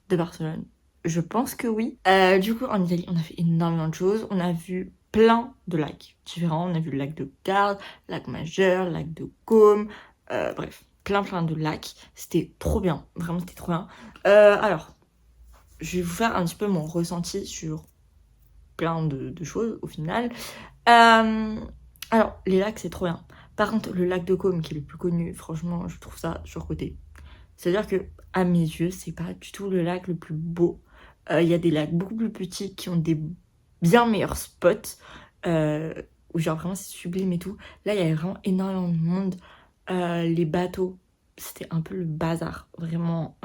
de Barcelone. Je pense que oui. Du coup, en Italie, on a fait énormément de choses. On a vu plein de lacs différents. On a vu le lac de Garde, lac Majeur, lac de Côme, bref, plein de lacs. C'était trop bien, vraiment c'était trop bien. Alors, je vais vous faire un petit peu mon ressenti sur plein de choses au final. Alors, les lacs c'est trop bien. Par contre, le lac de Côme qui est le plus connu, franchement, je trouve ça surcoté. C'est-à-dire que, à mes yeux, c'est pas du tout le lac le plus beau. Il y a des lacs beaucoup plus petits qui ont des bien meilleurs spots, où genre vraiment c'est sublime et tout. Là, il y avait vraiment énormément de monde. Les bateaux, c'était un peu le bazar, vraiment.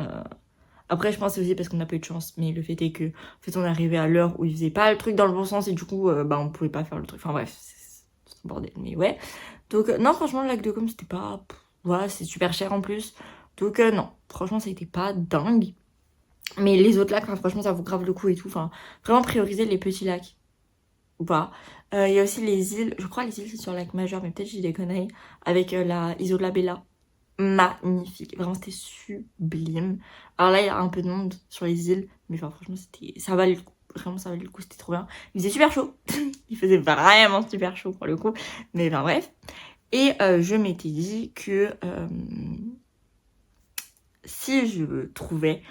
Après, je pense que c'est aussi parce qu'on n'a pas eu de chance, mais le fait est que, en fait, on est arrivé à l'heure où ils faisaient pas le truc dans le bon sens et du coup, on pouvait pas faire le truc. Enfin bref, c'est un bordel, mais ouais. Donc, non, franchement, le lac de Com, c'était pas... Voilà, c'est super cher en plus. Donc, non, franchement, ça a été pas dingue. Mais les autres lacs, enfin, franchement, ça vaut grave le coup et tout. Enfin, vraiment prioriser les petits lacs. Ou pas. Il y a aussi les îles, je crois les îles c'est sur le lac Majeur, mais peut-être j'ai des conneries. Avec la Isola Bella. Magnifique. Vraiment, c'était sublime. Alors là, il y a un peu de monde sur les îles. Mais enfin, franchement, ça valait le coup. Vraiment, ça valait le coup. C'était trop bien. Il faisait super chaud. Il faisait vraiment super chaud pour le coup. Mais enfin, bref. Et je m'étais dit que si je trouvais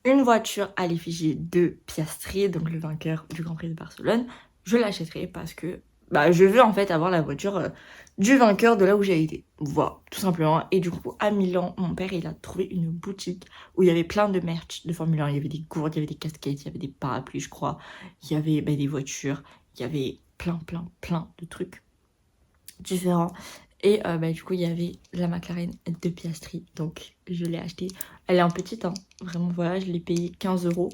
une voiture à l'effigie de Piastri, donc le vainqueur du Grand Prix de Barcelone, je l'achèterai parce que je veux en fait avoir la voiture du vainqueur de là où j'ai été. Voilà, tout simplement. Et du coup, à Milan, mon père, il a trouvé une boutique où il y avait plein de merch de Formule 1. Il y avait des gourdes, il y avait des casquettes, il y avait des parapluies, je crois. Il y avait des voitures, il y avait plein de trucs différents. Et du coup, il y avait la McLaren de Piastri. Donc, je l'ai achetée. Elle est en petite, hein. Vraiment, voilà, je l'ai payée 15 €.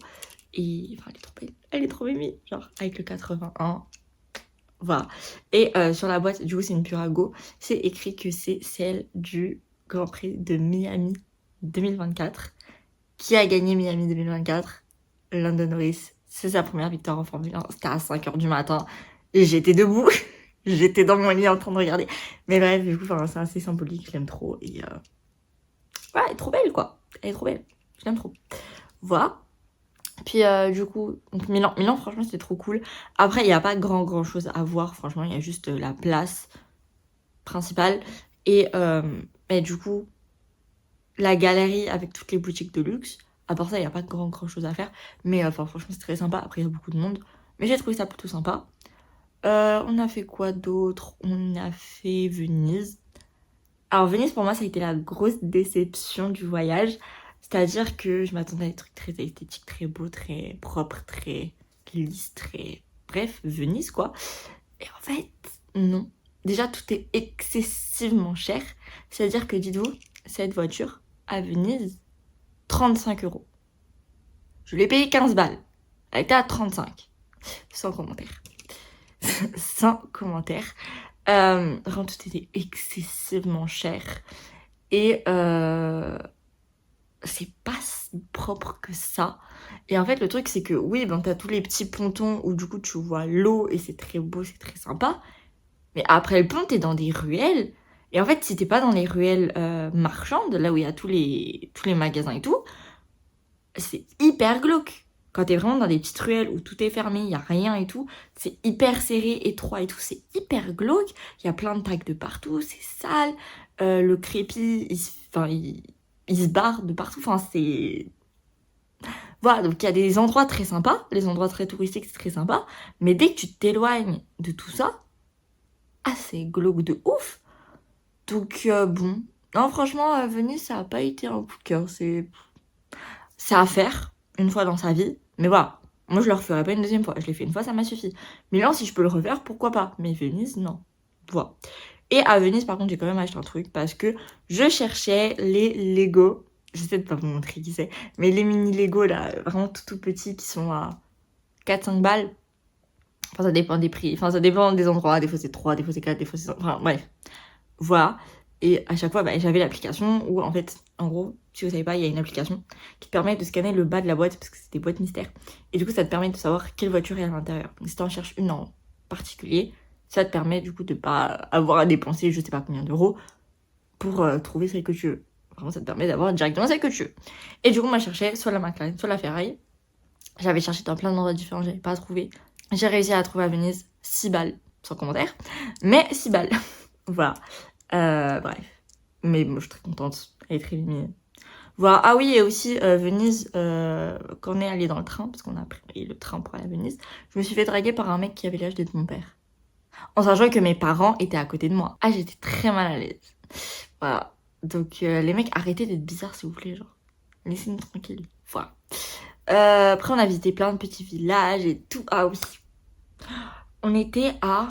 Et enfin, elle est trop belle. Elle est trop mimi. Genre, avec le 81. Voilà. Et sur la boîte, du coup, c'est une Purago. C'est écrit que c'est celle du Grand Prix de Miami 2024. Qui a gagné Miami 2024? Lando Norris. C'est sa première victoire en Formule 1. C'était à 5 h du matin. Et j'étais debout. J'étais dans mon lit en train de regarder. Mais bref, du coup, c'est assez symbolique. Je l'aime trop. Et voilà, elle est trop belle, quoi. Elle est trop belle. Je l'aime trop. Voilà. Puis du coup, donc Milan, franchement, c'était trop cool. Après, il n'y a pas grand chose à voir. Franchement, il y a juste la place principale. Et du coup, la galerie avec toutes les boutiques de luxe. À part ça, il n'y a pas grand chose à faire. Mais franchement, c'est très sympa. Après, il y a beaucoup de monde. Mais j'ai trouvé ça plutôt sympa. On a fait quoi d'autre? On a fait Venise. Alors Venise pour moi ça a été la grosse déception du voyage. C'est-à-dire que je m'attendais à des trucs très esthétiques, très beaux, très propres, très lisses, très bref, Venise quoi. Et en fait, non. Déjà, tout est excessivement cher. C'est-à-dire que, dites-vous, cette voiture, à Venise, 35 €. Je l'ai payé 15 balles. Elle était à 35. Sans commentaire. Sans commentaire. Vraiment, tout était excessivement cher. Et c'est pas si propre que ça. Et en fait, le truc, c'est que oui, ben, t'as tous les petits pontons où du coup, tu vois l'eau et c'est très beau, c'est très sympa. Mais après le pont, t'es dans des ruelles. Et en fait, si t'es pas dans les ruelles marchandes, là où il y a tous les magasins et tout, c'est hyper glauque. Quand t'es vraiment dans des petites ruelles où tout est fermé, il y a rien et tout, c'est hyper serré, étroit et tout, c'est hyper glauque. Il y a plein de tags de partout, c'est sale. Le crépi, il se barre de partout. Enfin, c'est... Voilà, donc il y a des endroits très sympas, les endroits très touristiques, c'est très sympa. Mais dès que tu t'éloignes de tout ça, c'est glauque de ouf. Donc bon, non franchement Venise ça a pas été un coup de cœur, c'est à faire une fois dans sa vie, mais voilà, moi je le referai pas une deuxième fois, je l'ai fait une fois ça m'a suffi. Milan si je peux le refaire pourquoi pas, mais Venise non, voilà. Et à Venise par contre j'ai quand même acheté un truc parce que je cherchais les Lego, j'essaie de pas vous montrer qui c'est, mais les mini Lego là, vraiment tout petits qui sont à 4-5 balles. Enfin ça dépend des prix, enfin ça dépend des endroits, des fois c'est 3, des fois c'est 4, des fois c'est 5, enfin bref. Voilà. Et à chaque fois, j'avais l'application où, en fait, en gros, si vous savez pas, il y a une application qui te permet de scanner le bas de la boîte parce que c'est des boîtes mystères. Et du coup, ça te permet de savoir quelle voiture est à l'intérieur. Donc, si tu en cherches une en particulier, ça te permet du coup de pas avoir à dépenser je sais pas combien d'euros pour trouver celle que tu veux. Vraiment, ça te permet d'avoir directement celle que tu veux. Et du coup, moi, je cherchais soit la McLaren, soit la Ferrari. J'avais cherché dans plein d'endroits différents, j'avais pas trouvé. J'ai réussi à la trouver à Venise, 6 balles, sans commentaire. Mais 6 balles. Voilà. Bref. Mais moi, je suis très contente. Elle est très lumineuse. Voilà. Ah oui, et aussi Venise, quand on est allé dans le train, parce qu'on a pris le train pour aller à Venise, je me suis fait draguer par un mec qui avait l'âge d'être mon père. En sachant que mes parents étaient à côté de moi. Ah, j'étais très mal à l'aise. Voilà. Donc, les mecs, arrêtez d'être bizarres, s'il vous plaît, genre. Laissez-nous tranquilles. Voilà. Après, on a visité plein de petits villages et tout. Ah oui. On était à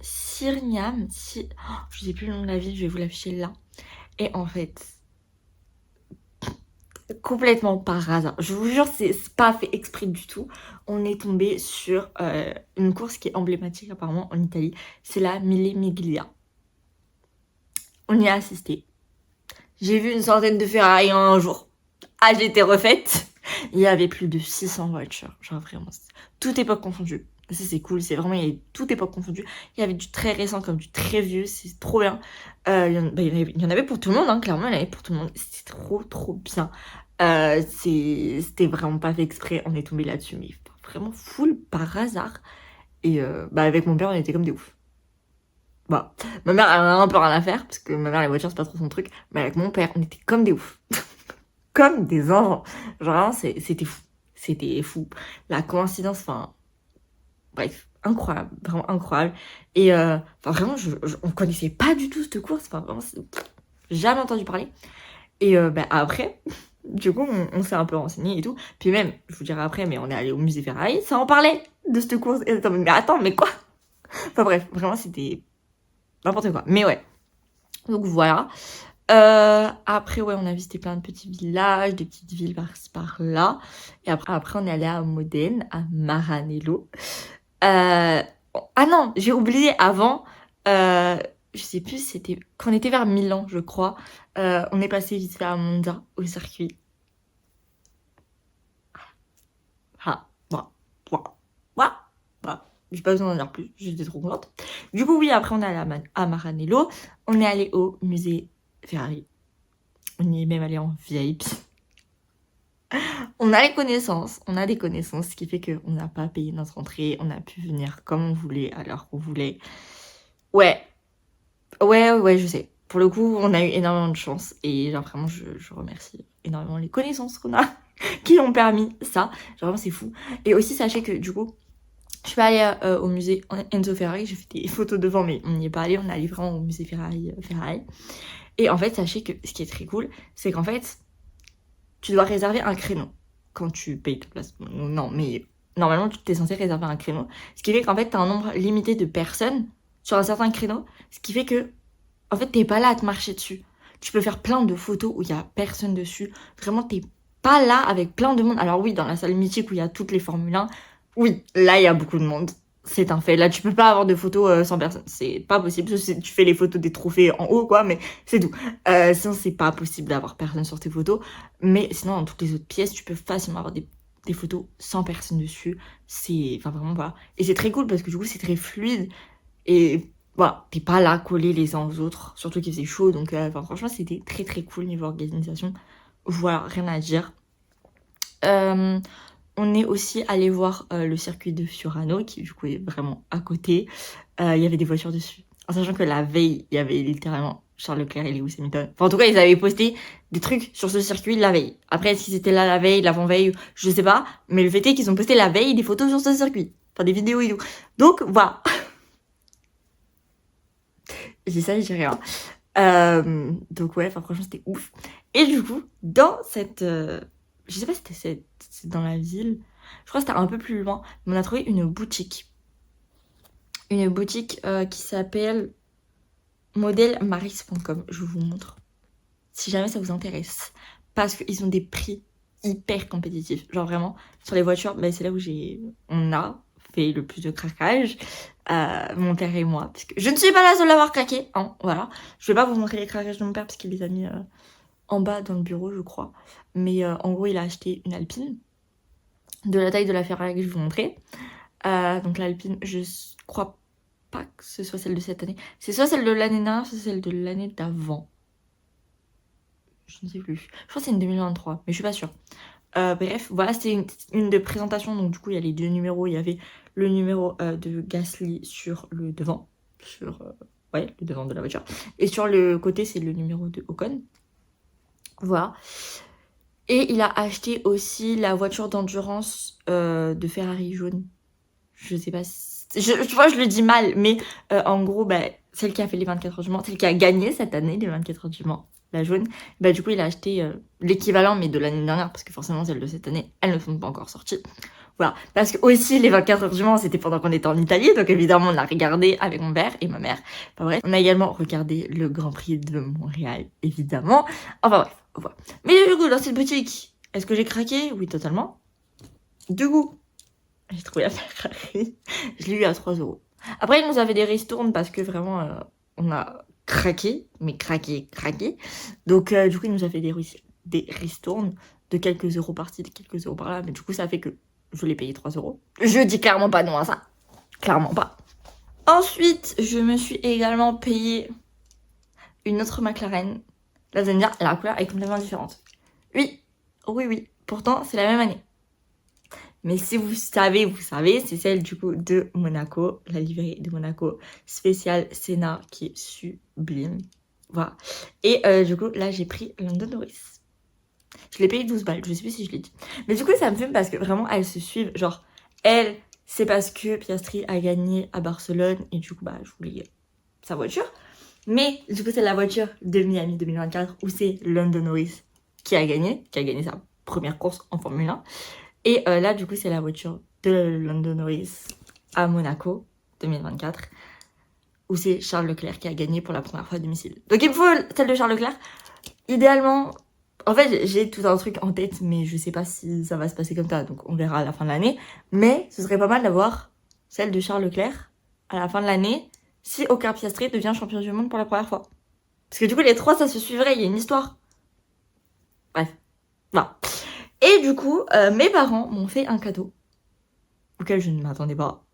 Sirmiam, je sais plus le nom de la ville, je vais vous l'afficher là. Et en fait, complètement par hasard, je vous jure, c'est pas fait exprès du tout. On est tombé sur une course qui est emblématique apparemment en Italie, c'est la Mille Miglia. On y a assisté. J'ai vu une centaine de Ferrari en un jour. Ah, j'ai été refaite. Il y avait plus de 600 voitures, genre vraiment, toute époque confondue. Ça c'est cool, c'est vraiment, il y avait toute époque confondue. Il y avait du très récent comme du très vieux, c'est trop bien. Il y en avait pour tout le monde, hein, clairement, il y en avait pour tout le monde. C'était trop bien. C'était vraiment pas fait exprès, on est tombé là-dessus, mais vraiment full par hasard. Et avec mon père, on était comme des oufs. Bah, ma mère, elle en a un peu rien à faire, parce que ma mère, les voitures, c'est pas trop son truc. Mais avec mon père, on était comme des oufs. Comme des enfants. Genre vraiment, c'était fou. C'était fou. La coïncidence, enfin... Bref, incroyable. Vraiment incroyable. Et vraiment, on connaissait pas du tout cette course. Enfin, vraiment, jamais entendu parler. Et après, du coup, on s'est un peu renseigné et tout. Puis même, je vous dirai après, mais on est allé au musée Ferrari, ça en parlait de cette course. Et mais attends, mais quoi? Enfin bref, vraiment, c'était n'importe quoi. Mais ouais. Donc voilà. Après, ouais, on a visité plein de petits villages, des petites villes par-ci par-là. Et après, on est allé à Modène, à Maranello. Ah non, j'ai oublié avant. Je sais plus, c'était quand on était vers Milan, je crois. On est passé vite fait à Monza, au circuit. Voilà. J'ai pas besoin d'en dire plus, j'étais trop contente. Du coup, oui, après, on est allé à Maranello. On est allé au musée Ferrari. On y est même allé en VIP. On a des connaissances, ce qui fait qu'on n'a pas payé notre entrée, on a pu venir comme on voulait, à l'heure qu'on voulait. Ouais, je sais. Pour le coup, on a eu énormément de chance et genre vraiment, je remercie énormément les connaissances qu'on a qui ont permis ça. Genre vraiment, c'est fou. Et aussi, sachez que du coup, je suis pas allée au musée Enzo Ferrari, j'ai fait des photos devant, mais on n'y est pas allé, on est allé vraiment au musée Ferrari. Et en fait, sachez que ce qui est très cool, c'est qu'en fait, tu dois réserver un créneau quand tu payes ta place. Non, mais normalement, tu es censé réserver un créneau. Ce qui fait qu'en fait, tu as un nombre limité de personnes sur un certain créneau. Ce qui fait que, en fait, t'es pas là à te marcher dessus. Tu peux faire plein de photos où il y a personne dessus. Vraiment, t'es pas là avec plein de monde. Alors oui, dans la salle mythique où il y a toutes les Formule 1, oui, là, il y a beaucoup de monde. C'est un fait. Là, tu peux pas avoir de photos sans personne. C'est pas possible. Tu fais les photos des trophées en haut, quoi, mais c'est tout. Sinon, c'est pas possible d'avoir personne sur tes photos. Mais sinon, dans toutes les autres pièces, tu peux facilement avoir des photos sans personne dessus. C'est... Enfin, vraiment, voilà. Et c'est très cool parce que du coup, c'est très fluide. Et voilà, t'es pas là collés les uns aux autres. Surtout qu'il faisait chaud. Donc, enfin, franchement, c'était très très cool niveau organisation. Voilà, rien à dire. On est aussi allé voir le circuit de Fiorano, qui du coup est vraiment à côté. Il y avait des voitures dessus. En sachant que la veille, il y avait littéralement Charles Leclerc et Lewis Hamilton. Enfin, en tout cas, ils avaient posté des trucs sur ce circuit la veille. Après, est-ce qu'ils étaient là la veille, l'avant-veille, je sais pas. Mais le fait est qu'ils ont posté la veille des photos sur ce circuit. Enfin, des vidéos et tout. Donc, voilà. J'ai ça, j'ai rien. Donc ouais, enfin franchement c'était ouf. Et du coup, dans cette... je sais pas si c'était dans la ville. Je crois que c'était un peu plus loin. Mais on a trouvé une boutique. Une boutique qui s'appelle modelmaris.com. Je vous montre. Si jamais ça vous intéresse. Parce qu'ils ont des prix hyper compétitifs. Genre vraiment, sur les voitures, bah, c'est là où on a fait le plus de craquage. Mon père et moi. Parce que je ne suis pas la seule à l'avoir craqué. Hein, voilà. Je vais pas vous montrer les craquages de mon père parce qu'il les a mis en bas dans le bureau, je crois. Mais en gros, il a acheté une Alpine. De la taille de la Ferrari que je vais vous montrer. Donc l'Alpine, je crois pas que ce soit celle de cette année. C'est soit celle de l'année dernière, soit celle de l'année d'avant. Je ne sais plus. Je crois que c'est une 2023, mais je suis pas sûre. Bref, voilà, c'était une de présentation. Donc du coup, il y a les deux numéros. Il y avait le numéro de Gasly sur le devant. Sur le devant de la voiture. Et sur le côté, c'est le numéro de Ocon. Voilà. Et il a acheté aussi la voiture d'endurance de Ferrari jaune. Je sais pas si... Tu vois, je le dis mal, mais en gros, bah, celle qui a fait les 24 heures du Mans, celle qui a gagné cette année les 24 heures du Mans, la jaune, bah du coup, il a acheté l'équivalent, mais de l'année dernière, parce que forcément, celles de cette année, elles ne sont pas encore sorties. Voilà. Parce que aussi, les 24 heures du Mans, c'était pendant qu'on était en Italie, donc évidemment, on l'a regardé avec mon père et ma mère. Enfin bref, on a également regardé le Grand Prix de Montréal, évidemment. Enfin bref, voilà. Mais du coup, dans cette boutique, est-ce que j'ai craqué? Oui, totalement. De goût. J'ai trouvé la Ferrari. Je l'ai eu à 3 €. Après, il nous avait des ristournes parce que vraiment, on a craqué. Mais craqué. Donc, du coup, il nous a fait des ristournes de quelques euros par-ci, de quelques euros par-là. Mais du coup, ça fait que je l'ai payé 3 €. Je dis clairement pas non à ça. Clairement pas. Ensuite, je me suis également payé une autre McLaren. Là, vous allez me dire, la couleur est complètement différente. Oui. Pourtant, c'est la même année. Mais si vous savez, c'est celle du coup de Monaco, la livrée de Monaco spéciale Senna qui est sublime. Voilà. Et du coup, là, j'ai pris Lando Norris. Je l'ai payé 12 balles, je sais plus si je l'ai dit. Mais du coup, ça me fume parce que vraiment, elles se suivent. Genre, elle, c'est parce que Piastri a gagné à Barcelone et du coup, bah, je voulais sa voiture. Mais du coup, c'est la voiture de Miami 2024 où c'est Lando Norris qui a gagné sa première course en Formule 1. Et là, du coup, c'est la voiture de Lando Norris à Monaco 2024, où c'est Charles Leclerc qui a gagné pour la première fois à domicile. Donc il me faut celle de Charles Leclerc. Idéalement, en fait, j'ai tout un truc en tête, mais je sais pas si ça va se passer comme ça, donc on verra à la fin de l'année. Mais ce serait pas mal d'avoir celle de Charles Leclerc à la fin de l'année, si Oscar Piastri devient champion du monde pour la première fois. Parce que du coup, les trois, ça se suivrait, il y a une histoire. Bref, voilà. Et du coup, mes parents m'ont fait un cadeau auquel je ne m'attendais pas.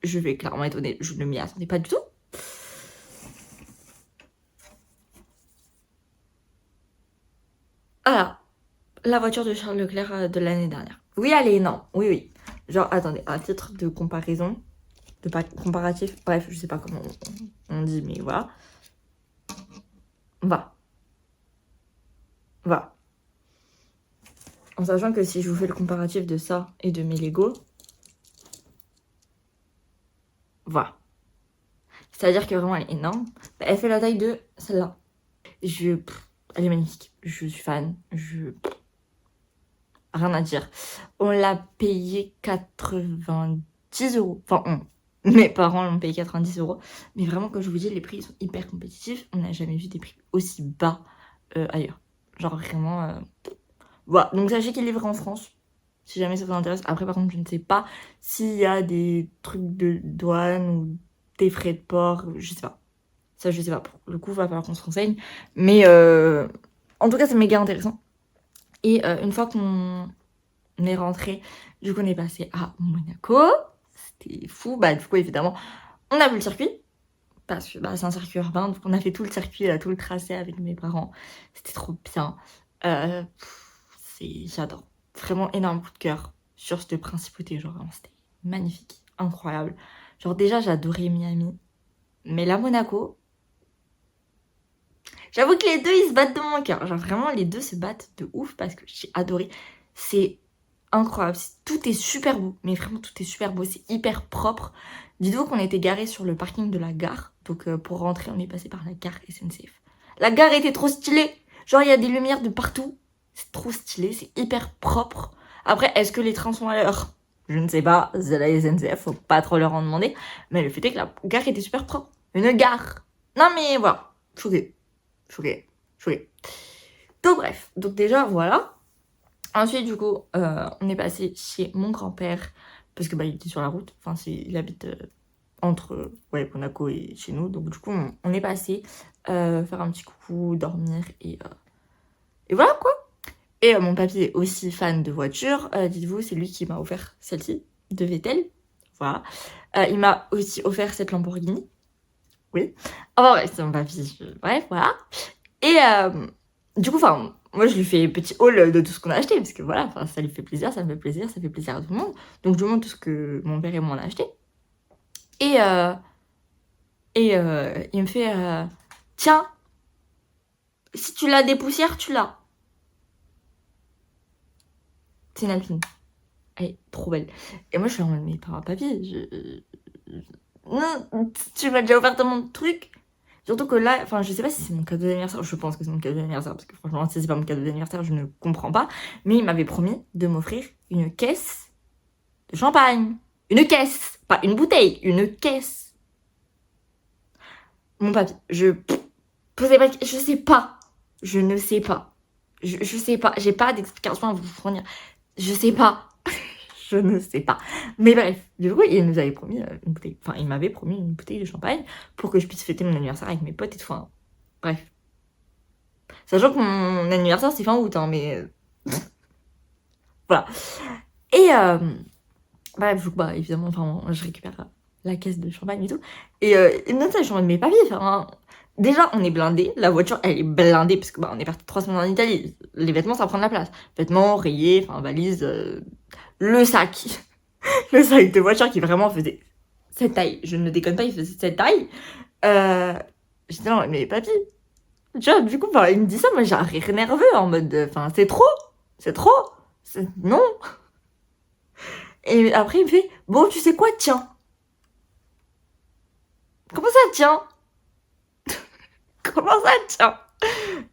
Je vais clairement étonner, je ne m'y attendais pas du tout. Voilà, la voiture de Charles Leclerc de l'année dernière. Oui, elle est énorme, oui. Genre, attendez, à titre de comparaison, comparatif, bref, je sais pas comment on dit, mais voilà. Voilà. En sachant que si je vous fais le comparatif de ça et de mes Lego, voilà. C'est-à-dire que vraiment elle est énorme. Elle fait la taille de celle-là. Elle est magnifique. Je suis fan. rien à dire. On l'a payé 90 euros. Enfin, mes parents l'ont payé 90 euros. Mais vraiment, comme je vous dis, les prix ils sont hyper compétitifs. On n'a jamais vu des prix aussi bas ailleurs. Genre vraiment... Voilà, donc sachez qu'il est livré en France. Si jamais ça vous intéresse. Après, par contre, je ne sais pas s'il y a des trucs de douane ou des frais de port. Je sais pas. Ça, je sais pas. Pour le coup, il va falloir qu'on se renseigne. Mais en tout cas, c'est méga intéressant. Et une fois qu'on est rentré, du coup, on est passé à Monaco. C'était fou. Bah, du coup, évidemment, on a vu le circuit. Parce que bah, c'est un circuit urbain. Donc, on a fait tout le circuit, tout le tracé avec mes parents. C'était trop bien. J'adore. Vraiment énorme coup de cœur sur cette principauté. Genre, vraiment, c'était magnifique. Incroyable. Genre, déjà, j'adorais Miami. Mais là, Monaco... J'avoue que les deux, ils se battent de mon cœur. Genre, vraiment, les deux se battent de ouf parce que j'ai adoré. C'est incroyable. Tout est super beau. Mais vraiment, tout est super beau. C'est hyper propre. Dites-vous qu'on était garé sur le parking de la gare. Donc, pour rentrer, on est passé par la gare SNCF. La gare était trop stylée. Genre, il y a des lumières de partout. C'est trop stylé. C'est hyper propre. Après, est-ce que les trains sont à l'heure? Je ne sais pas. C'est la SNCF. Faut pas trop leur en demander. Mais le fait est que la gare était super propre. Une gare. Non, mais voilà. Choqué. Donc bref, donc déjà voilà. Ensuite du coup, on est passé chez mon grand-père parce que bah il était sur la route. Enfin il habite entre Monaco et chez nous. Donc du coup on est passé faire un petit coucou, dormir et voilà quoi. Et mon papy est aussi fan de voitures. Dites-vous, c'est lui qui m'a offert celle-ci de Vettel. Voilà. Il m'a aussi offert cette Lamborghini. Oui. Enfin bref, c'est mon papy. Bref, voilà. Et du coup, enfin, moi je lui fais petit haul de tout ce qu'on a acheté, parce que voilà, ça lui fait plaisir, ça me fait plaisir, ça fait plaisir à tout le monde. Donc je lui montre tout ce que mon père et moi on a acheté. Et il me fait tiens, si tu l'as des poussières, tu l'as. C'est une Alpine. Elle est trop belle. Et moi je suis en mode, mais papy, non, tu m'as déjà offert tellement de trucs. Surtout que là, enfin, je sais pas si c'est mon cadeau d'anniversaire. Je pense que c'est mon cadeau d'anniversaire parce que franchement, si c'est pas mon cadeau d'anniversaire, je ne comprends pas. Mais il m'avait promis de m'offrir une caisse de champagne. Une caisse, pas une bouteille, une caisse. Mon papy, je sais pas. Je ne sais pas. Je sais pas. J'ai pas d'explication à vous fournir. Je sais pas. Je ne sais pas. Mais bref, du coup, il nous avait promis une bouteille. Enfin, il m'avait promis une bouteille de champagne pour que je puisse fêter mon anniversaire avec mes potes et tout. Enfin, bref. Sachant que mon anniversaire, c'est fin août, hein, mais... voilà. Et, bref, bah, évidemment, enfin, je récupère la caisse de champagne et tout. Et il me donne ça, je suis en mode, mais papy, enfin... Déjà, on est blindé. La voiture, elle est blindée parce que bah, on est parti 3 semaines en Italie. Les vêtements, ça prend de la place. Vêtements, rayés, enfin, valise, le sac. Le sac de voiture qui vraiment faisait cette taille. Je ne déconne pas, il faisait cette taille. J'étais là, mais papy. Tu vois, du coup, bah, il me dit ça, moi j'ai un rire nerveux en mode, enfin, c'est trop. Non. Et après, il me fait, bon, tu sais quoi, tiens. Comment ça, tiens? Comment ça, tiens?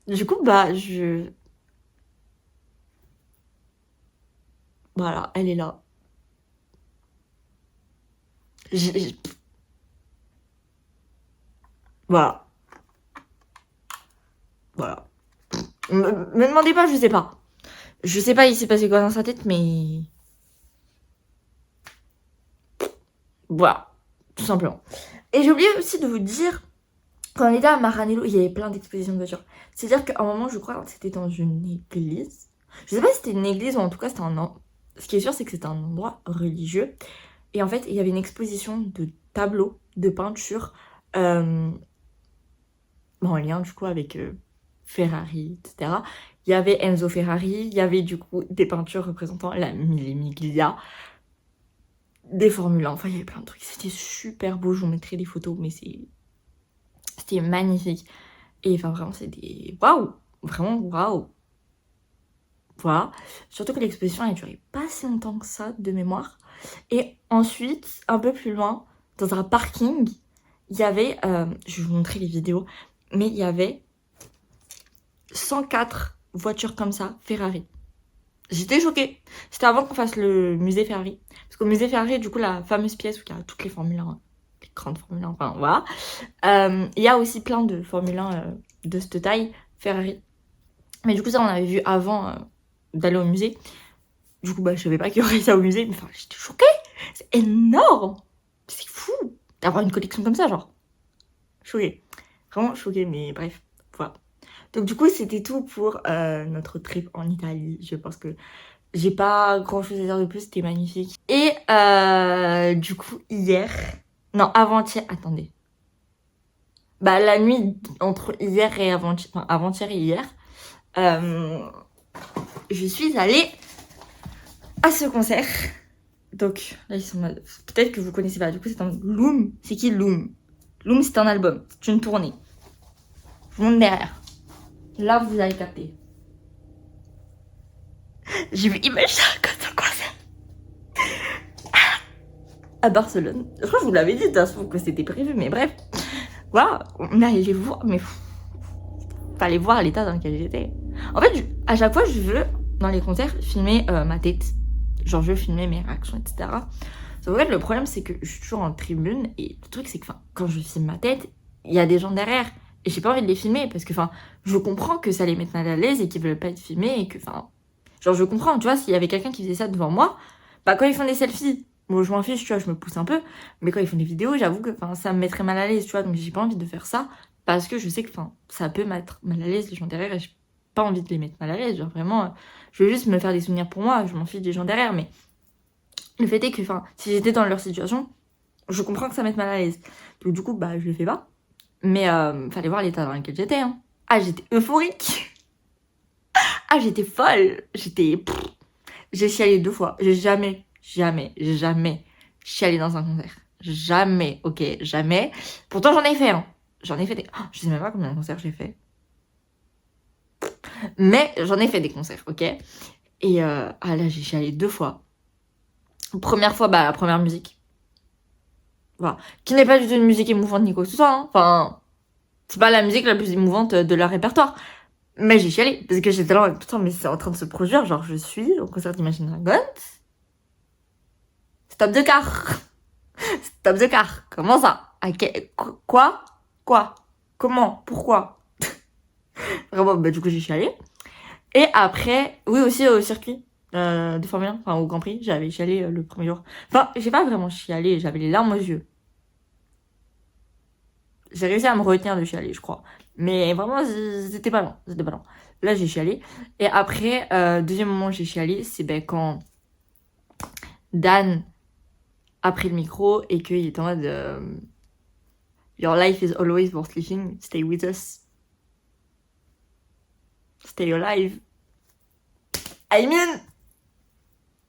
Du coup, bah, voilà, elle est là. Voilà. Voilà. Me demandez pas, je sais pas. Je sais pas, il s'est passé quoi dans sa tête, mais... Voilà. Tout simplement. Et j'ai oublié aussi de vous dire, quand on était à Maranello, il y avait plein d'expositions de voitures. C'est-à-dire qu'à un moment, je crois, c'était dans une église. Je sais pas si c'était une église ou en tout cas c'était un... Ce qui est sûr, c'est que c'était un endroit religieux. Et en fait, il y avait une exposition de tableaux, de peintures, en lien du coup avec Ferrari, etc. Il y avait Enzo Ferrari, il y avait du coup des peintures représentant la Mille Miglia, des Formule 1, enfin il y avait plein de trucs. C'était super beau, je vous mettrai des photos, mais c'était magnifique. Et enfin vraiment c'était waouh, vraiment waouh. Voilà, surtout que l'exposition elle a duré pas si longtemps que ça de mémoire. Et ensuite, un peu plus loin, dans un parking, il y avait, je vais vous montrer les vidéos, mais il y avait 104 voitures comme ça, Ferrari. J'étais choquée. C'était avant qu'on fasse le musée Ferrari. Parce qu'au musée Ferrari, du coup, la fameuse pièce où il y a toutes les Formule 1, les grandes Formule 1, enfin voilà. Il y a aussi plein de Formule 1 de cette taille, Ferrari. Mais du coup, ça, on avait vu avant d'aller au musée. Du coup, bah, je savais pas qu'il y aurait ça au musée. Mais enfin, j'étais choquée. C'est énorme. C'est fou d'avoir une collection comme ça, genre. Choquée. Vraiment choquée, mais bref, voilà. Donc du coup, c'était tout pour notre trip en Italie. Je pense que j'ai pas grand chose à dire de plus, c'était magnifique. Et du coup, hier... Non, avant-hier, attendez. Bah, la nuit entre hier et avant-hier, enfin, avant-hier et hier, je suis allée à ce concert. Donc, là, ils sont... Peut-être que vous connaissez pas, du coup, c'est un... Loom, c'est qui Loom? Loom, c'est un album, c'est une tournée. Je vous montre derrière. Là, vous allez capter. J'ai vu Imagine Dragons en concert à Barcelone. Je crois que je vous l'avais dit de toute façon que c'était prévu, mais bref. Voilà, on est allé les voir, mais fallait voir l'état dans lequel j'étais. En fait, à chaque fois, je veux, dans les concerts, filmer ma tête. Genre, je veux filmer mes réactions, etc. Sauf que le problème, c'est que je suis toujours en tribune, et le truc, c'est que quand je filme ma tête, il y a des gens derrière. Et j'ai pas envie de les filmer, parce que je comprends que ça les mette mal à l'aise et qu'ils veulent pas être filmés, et que, genre, je comprends, tu vois, s'il y avait quelqu'un qui faisait ça devant moi, bah, quand ils font des selfies, bon, je m'en fiche, tu vois, je me pousse un peu, mais quand ils font des vidéos, j'avoue que, ça me mettrait mal à l'aise, tu vois, donc j'ai pas envie de faire ça, parce que je sais que, ça peut mettre mal à l'aise les gens derrière, et j'ai pas envie de les mettre mal à l'aise, genre, vraiment, je veux juste me faire des souvenirs pour moi, je m'en fiche des gens derrière, mais le fait est que, si j'étais dans leur situation, je comprends que ça mette mal à l'aise. Donc, du coup, bah, je le fais pas, mais fallait voir l'état dans lequel j'étais, hein. Ah, j'étais euphorique. Ah, j'étais folle. J'ai chialé 2 fois. J'ai jamais chialé dans un concert. Jamais, ok, jamais. Pourtant, j'en ai fait, hein. J'en ai fait des... Oh, je sais même pas combien de concerts j'ai fait. Mais j'en ai fait des concerts, ok. Et là, j'ai chialé 2 fois. Première fois, bah, la première musique. Voilà. Qui n'est pas du tout une musique émouvante ni quoi que ce soit, hein. Enfin, c'est pas la musique la plus émouvante de leur répertoire. Mais j'ai chialé, parce que j'étais là, putain, mais c'est en train de se produire, genre, je suis au concert d'Imagine Dragons. Stop the car. Stop the car. Comment ça? Quoi? Quoi? Comment? Pourquoi? Vraiment, bah, du coup, j'ai chialé. Et après, oui, aussi au circuit de Formule 1, enfin, au Grand Prix, j'avais chialé le premier jour. Enfin, j'ai pas vraiment chialé, j'avais les larmes aux yeux. J'ai réussi à me retenir de chialer, je crois. Mais vraiment, c'était pas long. C'était pas long. Là, j'ai chialé. Et après, deuxième moment où j'ai chialé, c'est ben, quand Dan a pris le micro et qu'il est en mode Your life is always worth living. Stay with us. Stay alive. I mean.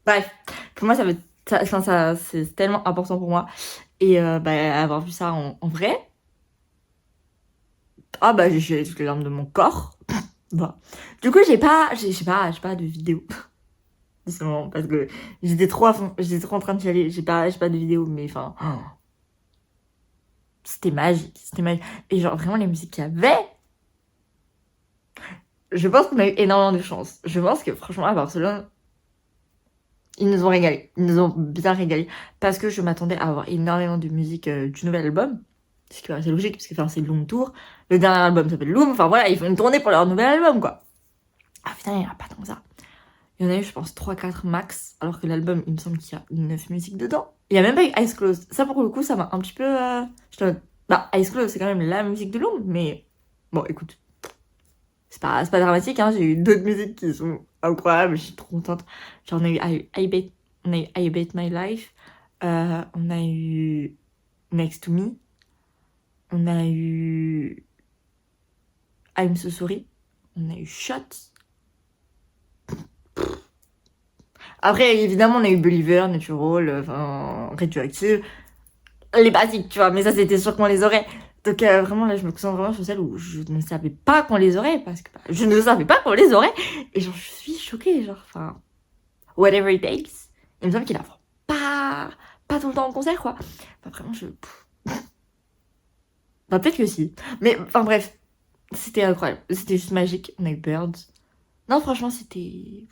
Bref. Pour moi, c'est tellement important pour moi. Et bah, avoir vu ça en vrai. Ah bah, j'ai chialé toutes les larmes de mon corps. Voilà. Du coup, j'ai pas de vidéo. Justement, parce que j'étais trop à fond, j'étais trop en train de chialer, j'ai pas de vidéo, mais c'était magique, c'était magique. Et genre, vraiment, les musiques qu'il y avait, je pense qu'on a eu énormément de chance. Je pense que, franchement, à Barcelone, ils nous ont régalé, ils nous ont bien régalé, parce que je m'attendais à avoir énormément de musique du nouvel album, ce qui est assez logique, parce que c'est le long tour, le dernier album s'appelle Loom, enfin voilà, ils font une tournée pour leur nouvel album, quoi. Ah putain, il y en a pas tant que ça. Il y en a eu, je pense, 3-4 max, alors que l'album, il me semble qu'il y a 9 musiques dedans. Il y a même pas eu Eyes Closed. Ça, pour le coup, ça m'a un petit peu... Bah, Eyes Closed, c'est quand même la musique de l'ombre, mais... Bon, écoute, c'est pas dramatique, hein. J'ai eu d'autres musiques qui sont incroyables, je suis trop contente. Genre, on a eu I Bet My Life, on a eu Next to Me, on a eu I'm So Sorry, on a eu Shot. Après, évidemment, on a eu Believer, Natural, Radioactive, les basiques, tu vois, mais ça, c'était sûr qu'on les aurait. Donc, vraiment, là, je me concentre vraiment sur celle où je ne savais pas qu'on les aurait, parce que je ne savais pas qu'on les aurait, et genre, je suis choquée, genre, whatever it takes. Il me semble qu'il a pas tout le temps en concert, quoi. Vraiment, peut-être que si. Mais, bref, c'était incroyable. C'était juste magique. On a eu Birds. Non, franchement, c'était...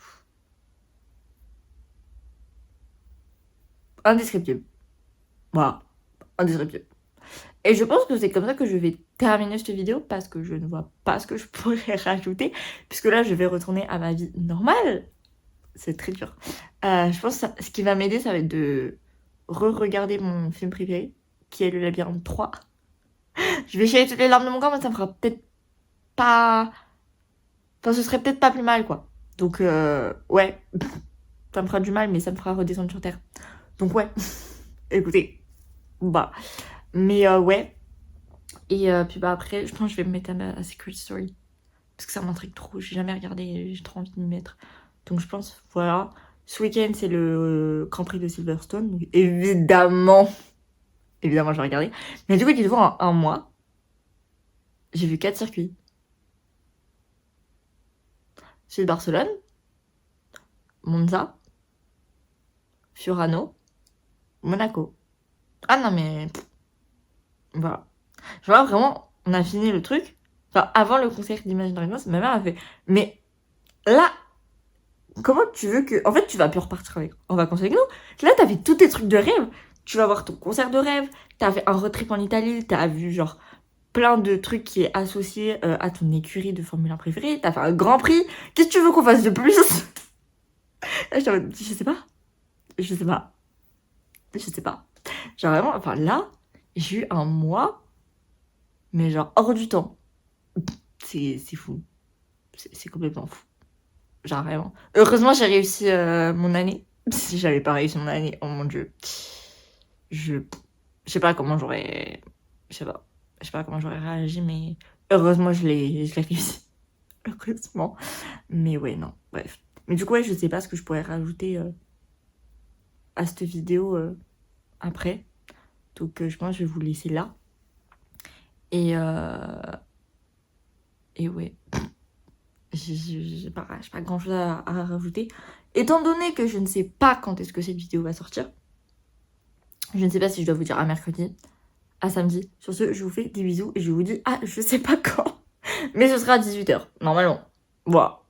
indescriptible. Voilà, indescriptible. Et je pense que c'est comme ça que je vais terminer cette vidéo parce que je ne vois pas ce que je pourrais rajouter. Puisque là, je vais retourner à ma vie normale. C'est très dur. Je pense que ce qui va m'aider, ça va être de re-regarder mon film préféré, qui est Le Labyrinthe 3. Je vais chialer toutes les larmes de mon corps, mais ça me fera peut-être pas... Enfin, ce serait peut-être pas plus mal, quoi. Donc, ouais. Ça me fera du mal, mais ça me fera redescendre sur Terre. Donc, ouais. Écoutez. Bah. Mais, ouais. Et puis, bah, après, je pense que je vais me mettre à Secret Story. Parce que ça m'intrigue trop. J'ai jamais regardé, j'ai trop envie de m'y mettre. Donc, je pense, voilà. Ce week-end, c'est le Grand Prix de Silverstone. Donc, évidemment, je vais regarder. Mais du coup, dites-vous, en un mois, j'ai vu 4 circuits. Celui de Barcelone, Monza, Fiorano, Monaco. Ah non, mais... Voilà. Je vois vraiment, on a fini le truc. Enfin, avant le concert d'Imagine Dragons, ma mère a fait... Mais là, comment tu veux que... En fait, tu vas plus repartir en vacances avec nous. Là, t'as fait tous tes trucs de rêve. Tu vas voir ton concert de rêve. T'as fait un road trip en Italie. T'as vu, genre, plein de trucs qui est associé à ton écurie de Formule 1 préférée. T'as fait un Grand Prix. Qu'est-ce que tu veux qu'on fasse de plus? Là, je sais pas. Je sais pas. Je sais pas. Genre vraiment, enfin là, j'ai eu un mois, mais genre hors du temps. C'est fou. C'est complètement fou. Genre vraiment. Heureusement, j'ai réussi mon année. Si j'avais pas réussi mon année, oh mon dieu. Je sais pas comment j'aurais... Je sais pas comment j'aurais réagi, mais heureusement, je l'ai réussi. Heureusement. Mais ouais, non, bref. Mais du coup, ouais, je sais pas ce que je pourrais rajouter à cette vidéo après. Donc, je pense que je vais vous laisser là. Et ouais. J'ai pas grand chose à rajouter. Étant donné que je ne sais pas quand est-ce que cette vidéo va sortir, je ne sais pas si je dois vous dire à mercredi, à samedi. Sur ce, je vous fais des bisous et je vous dis je sais pas quand. Mais ce sera à 18h, normalement. Voilà.